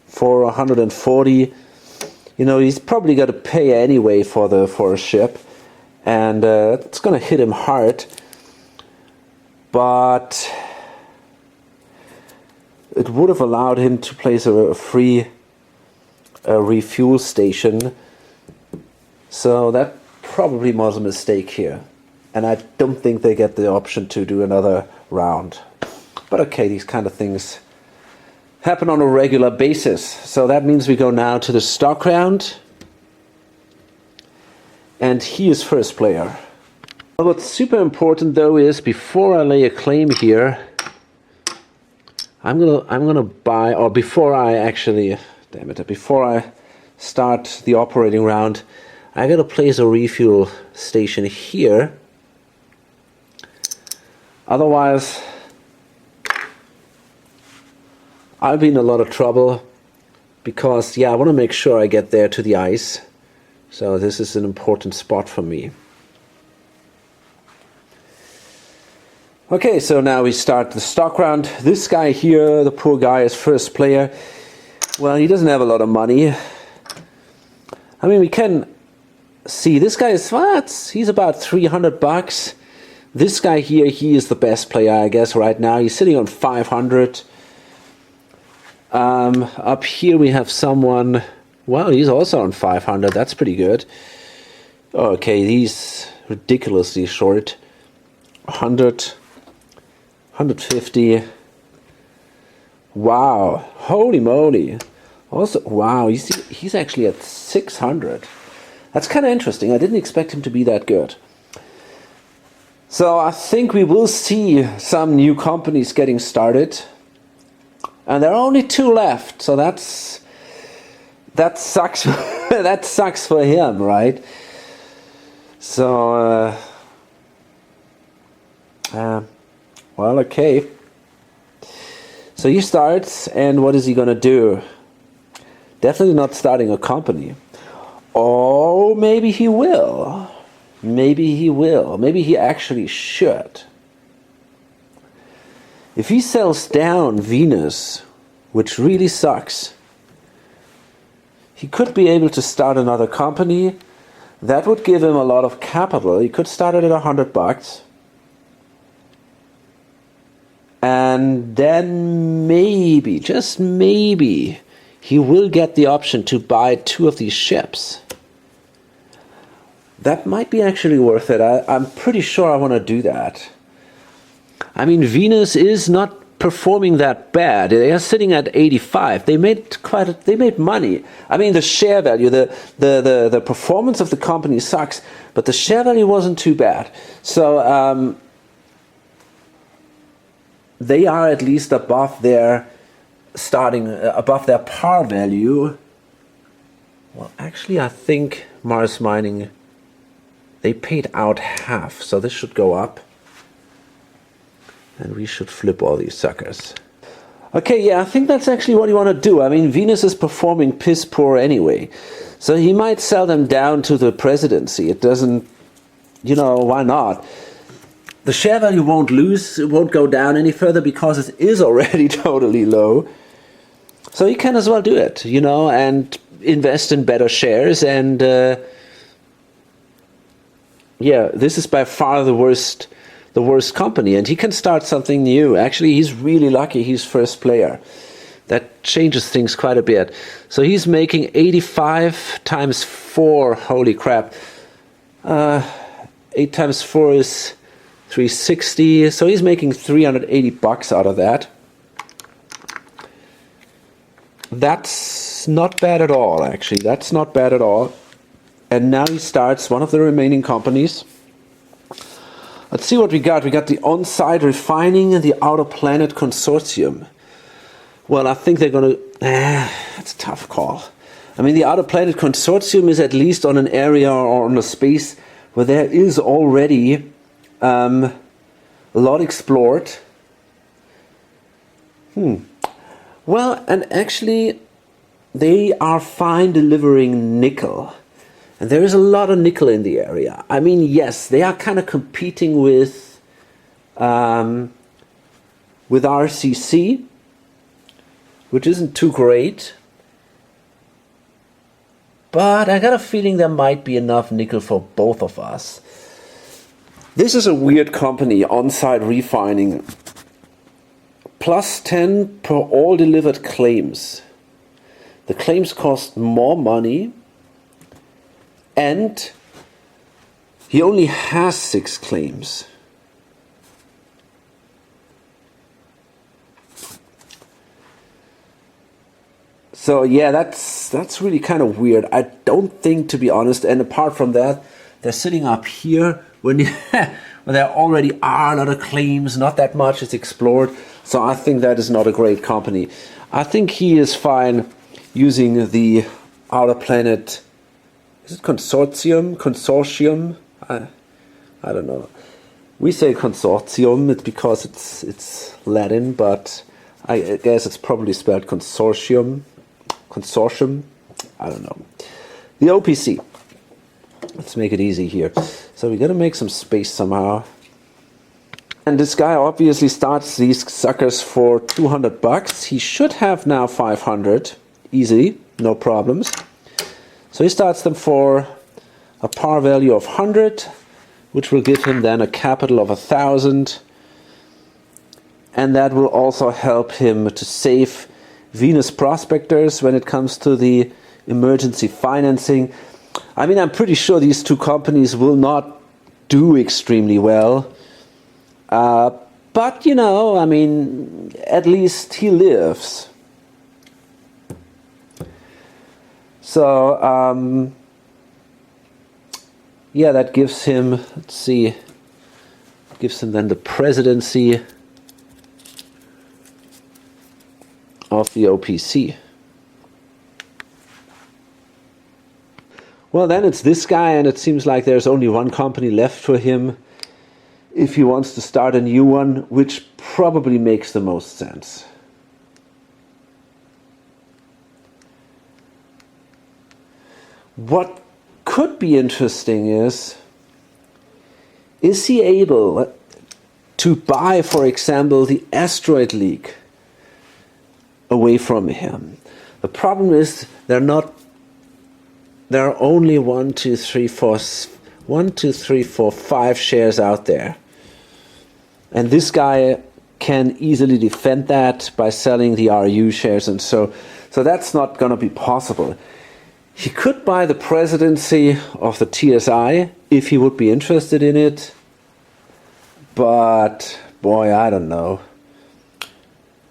for 140. He's probably got to pay anyway for a ship, and it's going to hit him hard. But it would have allowed him to place a free refuel station. So that probably was a mistake here. And I don't think they get the option to do another round. But okay, these kind of things happen on a regular basis. So that means we go now to the stock round. And he is first player. What's super important though is, before I lay a claim here, I'm gonna buy, or before I start the operating round, I gotta place a refuel station here. Otherwise, I'll be in a lot of trouble, because I want to make sure I get there to the ice. So this is an important spot for me. Okay, so now we start the stock round. This guy here, the poor guy, is first player. Well, he doesn't have a lot of money. I mean, we can see this guy is he's about $300. This guy here, he is the best player, I guess, right now. He's sitting on 500. Up here we have someone. Wow, he's also on 500. That's pretty good. Okay, he's ridiculously short. 100. 150. Wow, holy moly. Also, wow, he's actually at 600. That's kind of interesting. I didn't expect him to be that good. So I think we will see some new companies getting started. And there are only 2 left, so that sucks. That sucks for him, right? So, well, okay. So he starts, and what is he gonna do? Definitely not starting a company. Oh, maybe he will. Maybe he will. Maybe he actually should. If he sells down Venus, which really sucks, he could be able to start another company. That would give him a lot of capital. He could start it at $100. And then maybe, just maybe, he will get the option to buy 2 of these ships. That might be actually worth it. I'm pretty sure I want to do that. I mean, Venus is not performing that bad. They are sitting at 85. They made money. I mean, the share value, the performance of the company sucks, but the share value wasn't too bad. So they are at least above their above their par value. Well, actually, I think Mars Mining, they paid out half, so this should go up. And we should flip all these suckers. Okay, yeah, I think that's actually what you want to do. I mean, Venus is performing piss poor anyway. So he might sell them down to the presidency. It doesn't, why not? The share value won't go down any further because it is already totally low. So you can as well do it, and invest in better shares. And yeah, this is by far the worst company, and he can start something new. Actually, he's really lucky he's first player. That changes things quite a bit. So he's making 85 times 4, holy crap. 8 times 4 is 360, so he's making $380 out of that. That's not bad at all, actually. That's not bad at all. And now he starts one of the remaining companies. Let's see what we got. We got the on-site refining and the outer planet consortium. Well, I think they're going to... that's a tough call. I mean, the outer planet consortium is at least on an area or on a space where there is already a lot explored. Well, and actually, they are fine delivering nickel. And there is a lot of nickel in the area. I mean, yes, they are kind of competing with RCC, which isn't too great. But I got a feeling there might be enough nickel for both of us. This is a weird company, on-site refining. Plus 10 per all delivered claims. The claims cost more money. And he only has 6 claims. So yeah, that's really kind of weird. I don't think, to be honest, and apart from that, they're sitting up here when there already are a lot of claims, not that much is explored. So I think that is not a great company. I think he is fine using the outer planet. Is it consortium? I don't know. We say consortium because it's Latin, but I guess it's probably spelled consortium. I don't know. The OPC. Let's make it easy here. So we got to make some space somehow. And this guy obviously starts these suckers for $200. He should have now 500. Easy, no problems. So he starts them for a par value of 100, which will give him then a capital of 1,000. And that will also help him to save Venus prospectors when it comes to the emergency financing. I mean, I'm pretty sure these two companies will not do extremely well. But, I mean, at least he lives. So, yeah, that gives him, let's see, gives him then the presidency of the OPC. Well, then it's this guy, and it seems like there's only one company left for him if he wants to start a new one, which probably makes the most sense. What could be interesting is he able to buy, for example, the asteroid leak away from him? The problem is there are only 5 shares out there. And this guy can easily defend that by selling the RU shares, and so that's not going to be possible. He could buy the presidency of the TSI if he would be interested in it. But, boy, I don't know.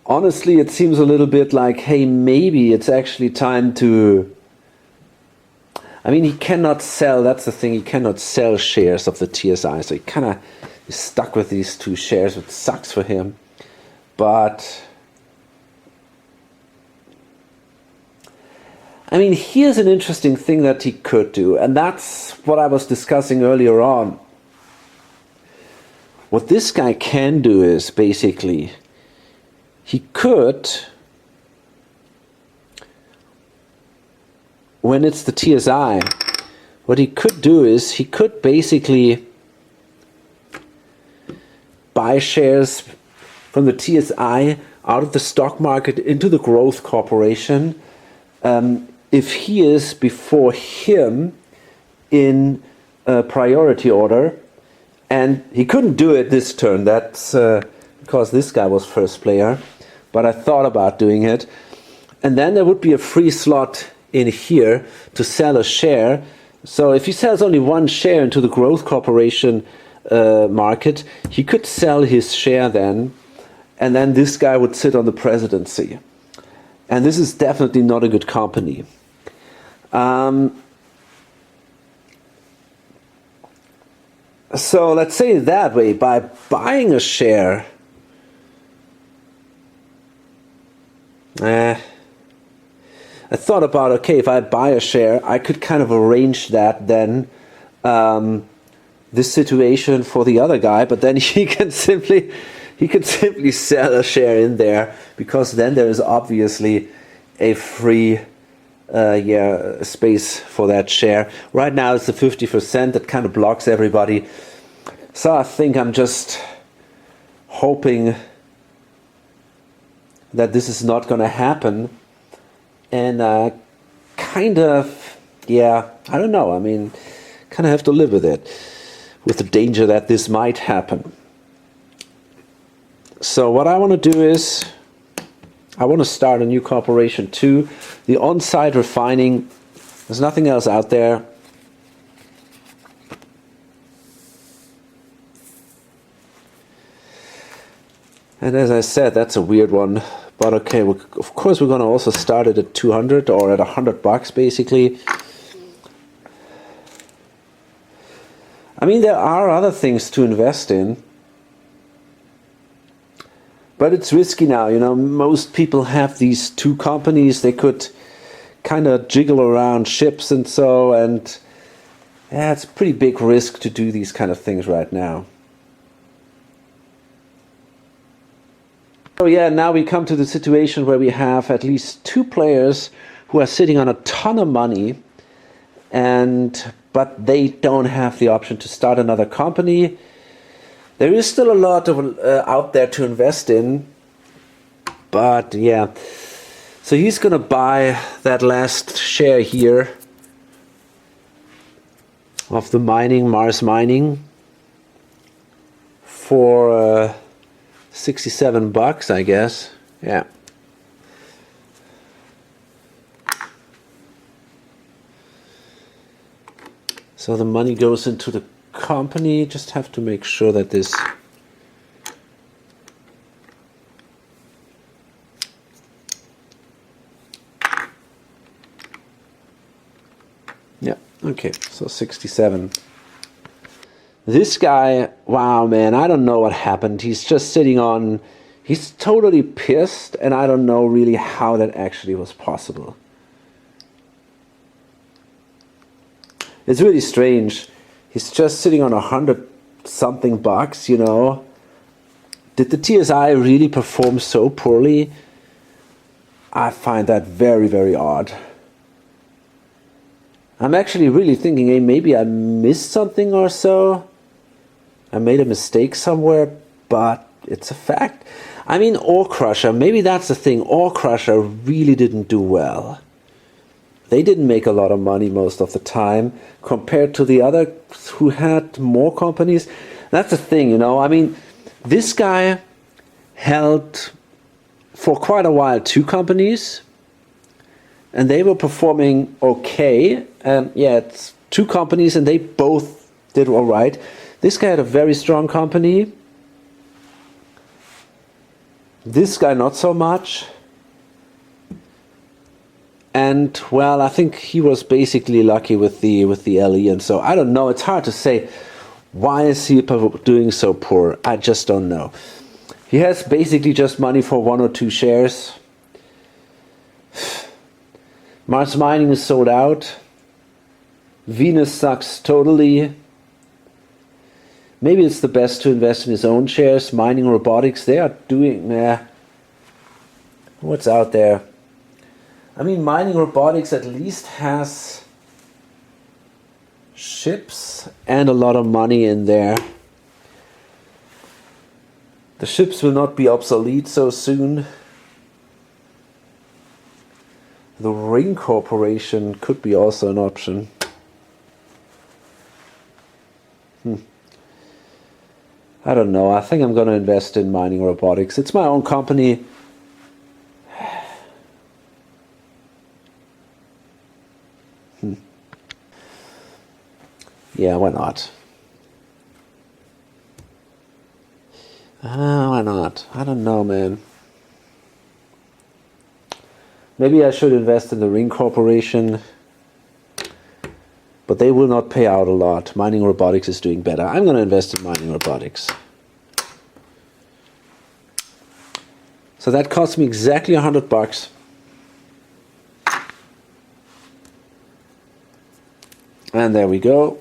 honestly, it seems a little bit like, hey, maybe it's actually time to... I mean, he cannot sell, that's the thing, he cannot sell shares of the TSI, so he kind of is stuck with these 2 shares, which sucks for him. But, I mean, here's an interesting thing that he could do, and that's what I was discussing earlier on. What this guy can do is, basically, he could... when it's the TSI, what he could do is he could basically buy shares from the TSI out of the stock market into the growth corporation if he is before him in priority order. And he couldn't do it this turn. That's because this guy was first player. But I thought about doing it. And then there would be a free slot in here to sell a share. So if he sells only 1 share into the growth corporation market, he could sell his share then, and then this guy would sit on the presidency. And this is definitely not a good company. So let's say it that way, by buying a share, I thought about, okay, if I buy a share, I could kind of arrange that then, this situation for the other guy, but then he can simply sell a share in there, because then there is obviously a free space for that share. Right now it's the 50% that kind of blocks everybody. So I think I'm just hoping that this is not going to happen. And kind of, I don't know. I mean, kind of have to live with it, with the danger that this might happen. So what I want to do is, I want to start a new corporation too. The on-site refining, there's nothing else out there. And as I said, that's a weird one. But okay, of course we're going to also start it at 200 or at $100 basically. I mean, there are other things to invest in. But it's risky now, you know. Most people have these 2 companies. They could kind of jiggle around ships and so, and it's a pretty big risk to do these kind of things right now. So now we come to the situation where we have at least 2 players who are sitting on a ton of money, but they don't have the option to start another company. There is still a lot of out there to invest in, but so he's gonna buy that last share here of the Mars Mining for $67, I guess. So the money goes into the company. Just have to make sure that this okay, so 67. This guy, wow, man, I don't know what happened. He's just sitting on, he's totally pissed, and I don't know really how that actually was possible. It's really strange. He's just sitting on 100-something bucks, you know. Did the TSI really perform so poorly? I find that very, very odd. I'm actually really thinking, hey, maybe I missed something or so. I made a mistake somewhere, but it's a fact. I mean, Ore Crusher, maybe that's the thing. Ore Crusher really didn't do well. They didn't make a lot of money most of the time compared to the other who had more companies. That's the thing, you know. I mean, this guy held for quite a while 2 companies, and they were performing okay. And it's 2 companies, and they both did all right. This guy had a very strong company, This guy not so much. And well, I think he was basically lucky with the LE, and so I don't know. It's hard to say. Why is he doing so poor? I just don't know. He has basically just money for 1 or 2 shares. Mars Mining is sold out. Venus sucks totally. Maybe it's the best to invest in his own shares. Mining Robotics, they are doing... What's out there? I mean, Mining Robotics at least has ships and a lot of money in there. The ships will not be obsolete so soon. The Ring Corporation could be also an option. I don't know. I think I'm going to invest in Mining Robotics. It's my own company. Yeah, why not? Why not? I don't know, man. Maybe I should invest in the Ring Corporation. But they will not pay out a lot. Mining Robotics is doing better. I'm going to invest in Mining Robotics. So that cost me exactly $100. And there we go.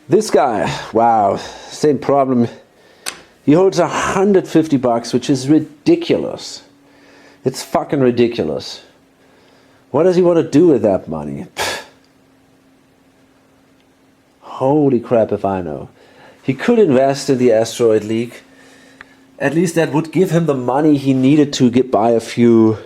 This guy, wow, same problem. He holds $150, which is ridiculous. It's fucking ridiculous. What does he want to do with that money? Pfft. Holy crap if I know. He could invest in the Asteroid League. At least that would give him the money he needed to buy a few...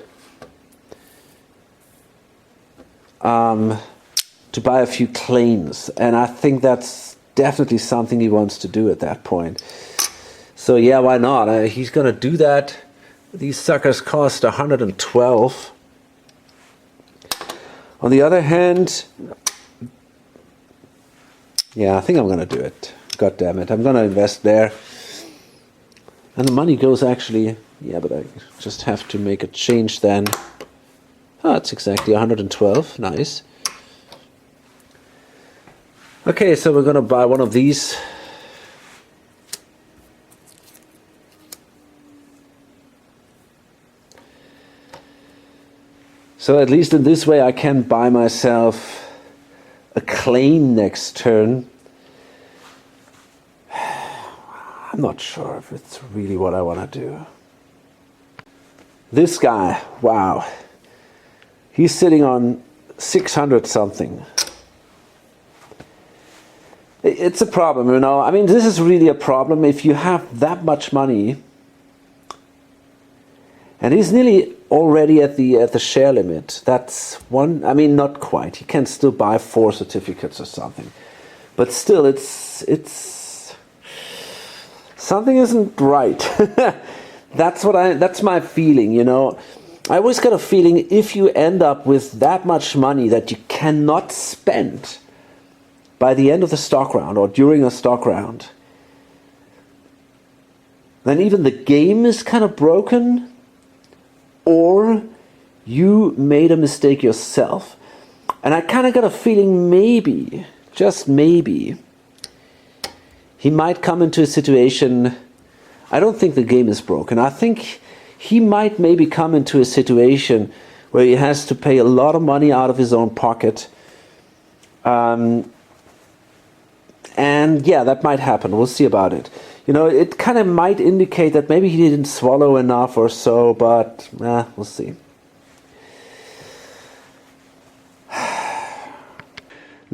to buy a few claims. And I think that's definitely something he wants to do at that point. So yeah, why not? He's going to do that. These suckers cost 112. On the other hand, yeah, I think I'm going to do it. God damn it. I'm going to invest there. And the money goes actually... Yeah, but I just have to make a change then. Oh, it's exactly 112. Nice. Okay, so we're going to buy one of these. So at least in this way I can buy myself a claim next turn. I'm not sure if it's really what I want to do. This guy, wow. He's sitting on 600 something. It's a problem, you know. I mean, this is really a problem if you have that much money. And he's nearly already at the share limit. That's one, I mean, not quite. He can still buy 4 certificates or something. But still, it's something isn't right. That's my feeling, you know. I always got a feeling if you end up with that much money that you cannot spend by the end of the stock round or during a stock round, then even the game is kind of broken, or you made a mistake yourself. And I kind of got a feeling maybe, just maybe, he might come into a situation... I don't think the game is broken. I think he might maybe come into a situation where he has to pay a lot of money out of his own pocket. And yeah, that might happen. We'll see about it. You know, it kind of might indicate that maybe he didn't swallow enough or so, but we'll see.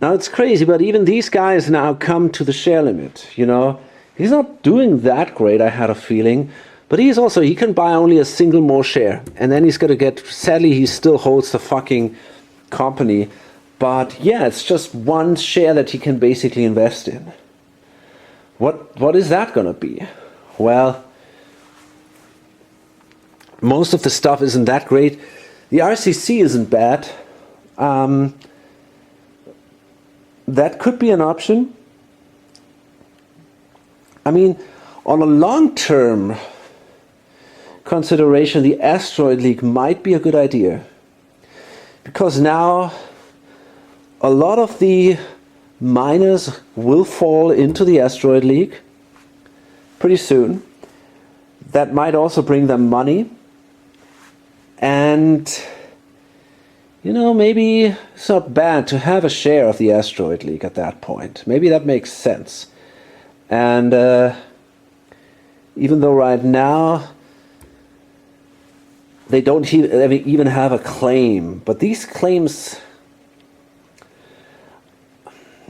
Now it's crazy, but even these guys now come to the share limit, you know. He's not doing that great, I had a feeling. But he can buy only a single more share. And then he's going to get, sadly, he still holds the fucking company. But yeah, it's just one share that he can basically invest in. What is that going to be? Well, most of the stuff isn't that great. The RCC isn't bad. That could be an option. I mean, on a long-term consideration, the asteroid leak might be a good idea. Because now a lot of the miners will fall into the asteroid leak pretty soon. That might also bring them money. And, you know, maybe it's not bad to have a share of the asteroid leak at that point. Maybe that makes sense. And even though right now they don't even have a claim, but these claims,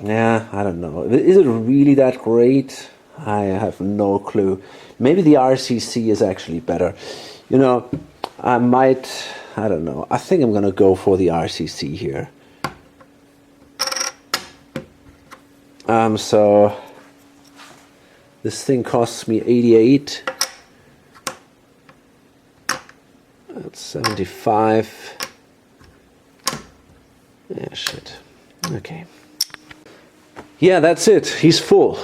yeah, I don't know. Is it really that great? I have no clue. Maybe the RCC is actually better. You know, I don't know. I think I'm going to go for the RCC here. So this thing costs me 88. That's 75. Yeah, shit. Okay. Yeah, that's it. He's full.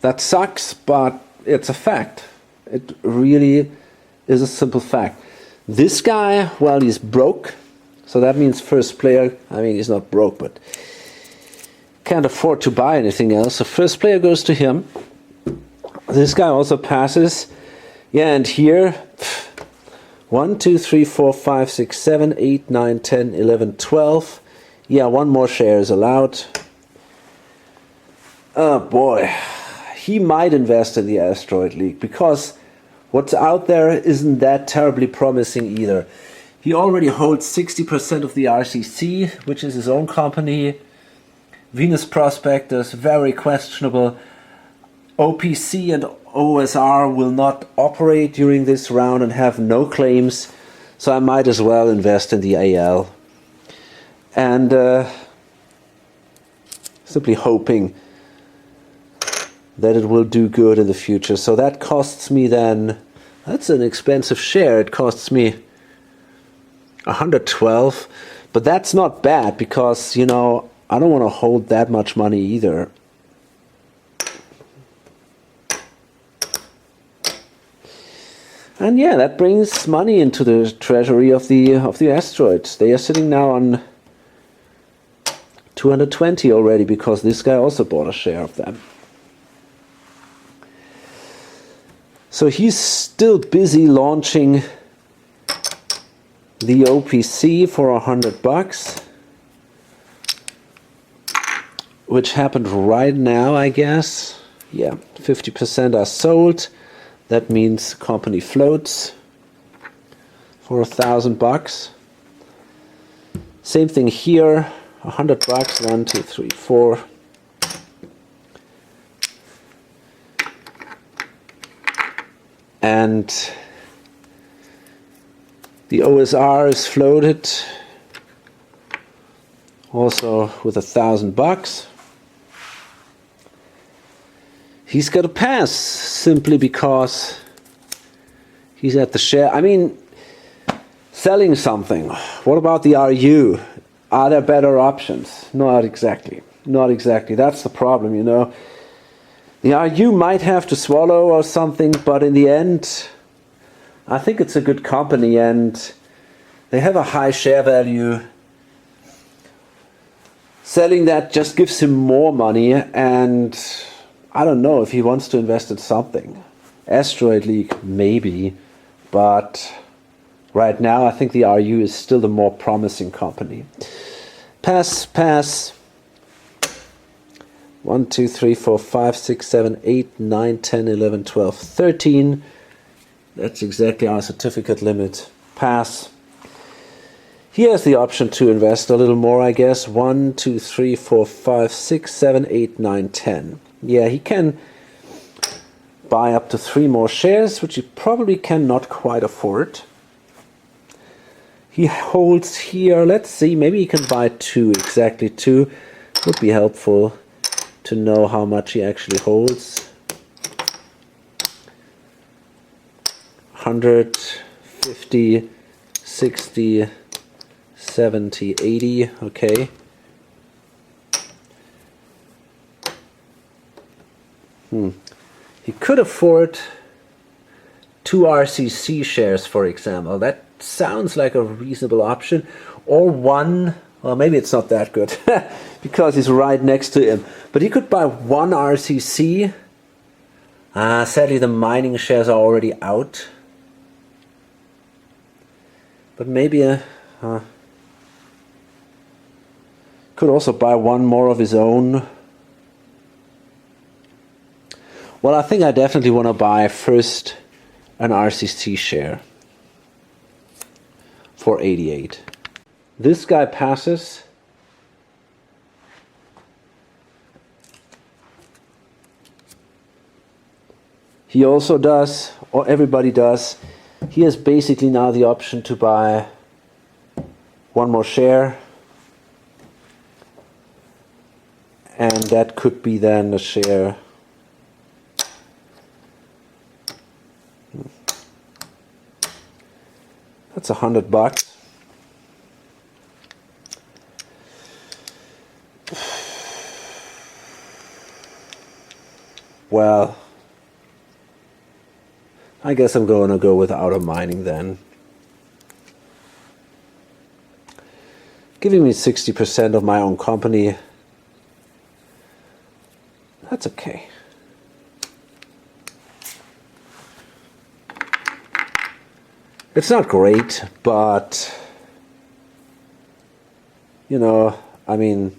That sucks, but it's a fact. It really is a simple fact. This guy, well, he's broke. So that means first player, I mean, he's not broke, but can't afford to buy anything else. So first player goes to him. This guy also passes. Yeah, and here, 1, 2, 3, 4, 5, 6, 7, 8, 9, 10, 11, 12. Yeah, one more share is allowed. Oh boy, he might invest in the asteroid leak because what's out there isn't that terribly promising either. He already holds 60% of the RCC, which is his own company. Venus Prospectors, very questionable. OPC and OSR will not operate during this round and have no claims, so I might as well invest in the AL. And simply hoping that it will do good in the future. So that costs me then, that's an expensive share, it costs me 112, but that's not bad because, you know, I don't want to hold that much money either. And yeah, that brings money into the treasury of the asteroids. They are sitting now on 220 already because this guy also bought a share of them. So he's still busy launching the OPC for $100, which happened right now, I guess. Yeah, 50% are sold. That means company floats for $1,000. Same thing here, $100. 1, 2, 3, 4. And the OSR is floated also with $1,000. He's got to pass simply because he's at the share. I mean, selling something. What about the RU? Are there better options? Not exactly. Not exactly. That's the problem, you know. The RU might have to swallow or something, but in the end, I think it's a good company and they have a high share value. Selling that just gives him more money, and I don't know if he wants to invest in something. Asteroid League, maybe, but right now I think the RU is still the more promising company. Pass, pass. 1, 2, 3, 4, 5, 6, 7, 8, 9, 10, 11, 12, 13. That's exactly our certificate limit. Pass. He has the option to invest a little more, I guess. 1, 2, 3, 4, 5, 6, 7, 8, 9, 10. Yeah, he can buy up to 3 more shares, which he probably cannot quite afford. He holds here, let's see, maybe he can buy 2, exactly 2. Would be helpful to know how much he actually holds. 100, 50, 60, 70, 80, okay. He could afford 2 RCC shares, for example. That sounds like a reasonable option. Or one, well, maybe it's not that good because he's right next to him. But he could buy 1 RCC. Sadly, the mining shares are already out. But maybe could also buy 1 more of his own. Well, I think I definitely want to buy first an RCC share for 88. This guy passes. He also does, or everybody does. He has basically now the option to buy 1 more share. And that could be then a share. That's $100. Well, I guess I'm going to go with auto mining then. Giving me 60% of my own company. That's okay. It's not great, but, you know, I mean,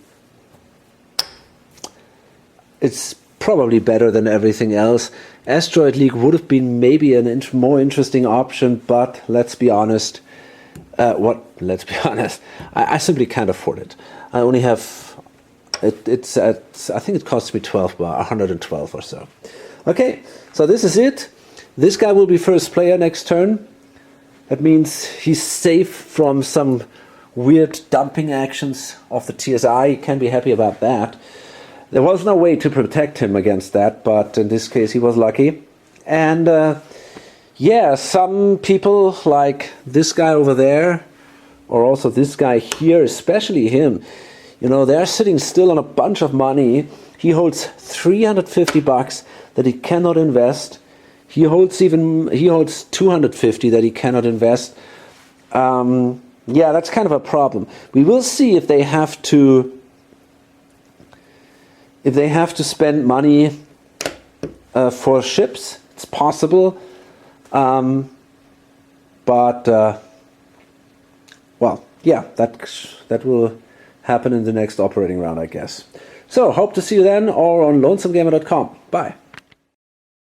it's probably better than everything else. Asteroid League would have been maybe a more interesting option, but let's be honest. Let's be honest. I simply can't afford it. I only have, I think it costs me 112 or so. Okay, so this is it. This guy will be first player next turn. That means he's safe from some weird dumping actions of the TSI. He can be happy about that. There was no way to protect him against that, but in this case he was lucky. And yeah, some people like this guy over there, or also this guy here, especially him, you know, they're sitting still on a bunch of money. He holds $350 that he cannot invest. He holds 250 that he cannot invest. Yeah, that's kind of a problem. We will see if they have to spend money for ships. It's possible, but well, yeah, that will happen in the next operating round, I guess. So hope to see you then, or on lonesomegamer.com. Bye.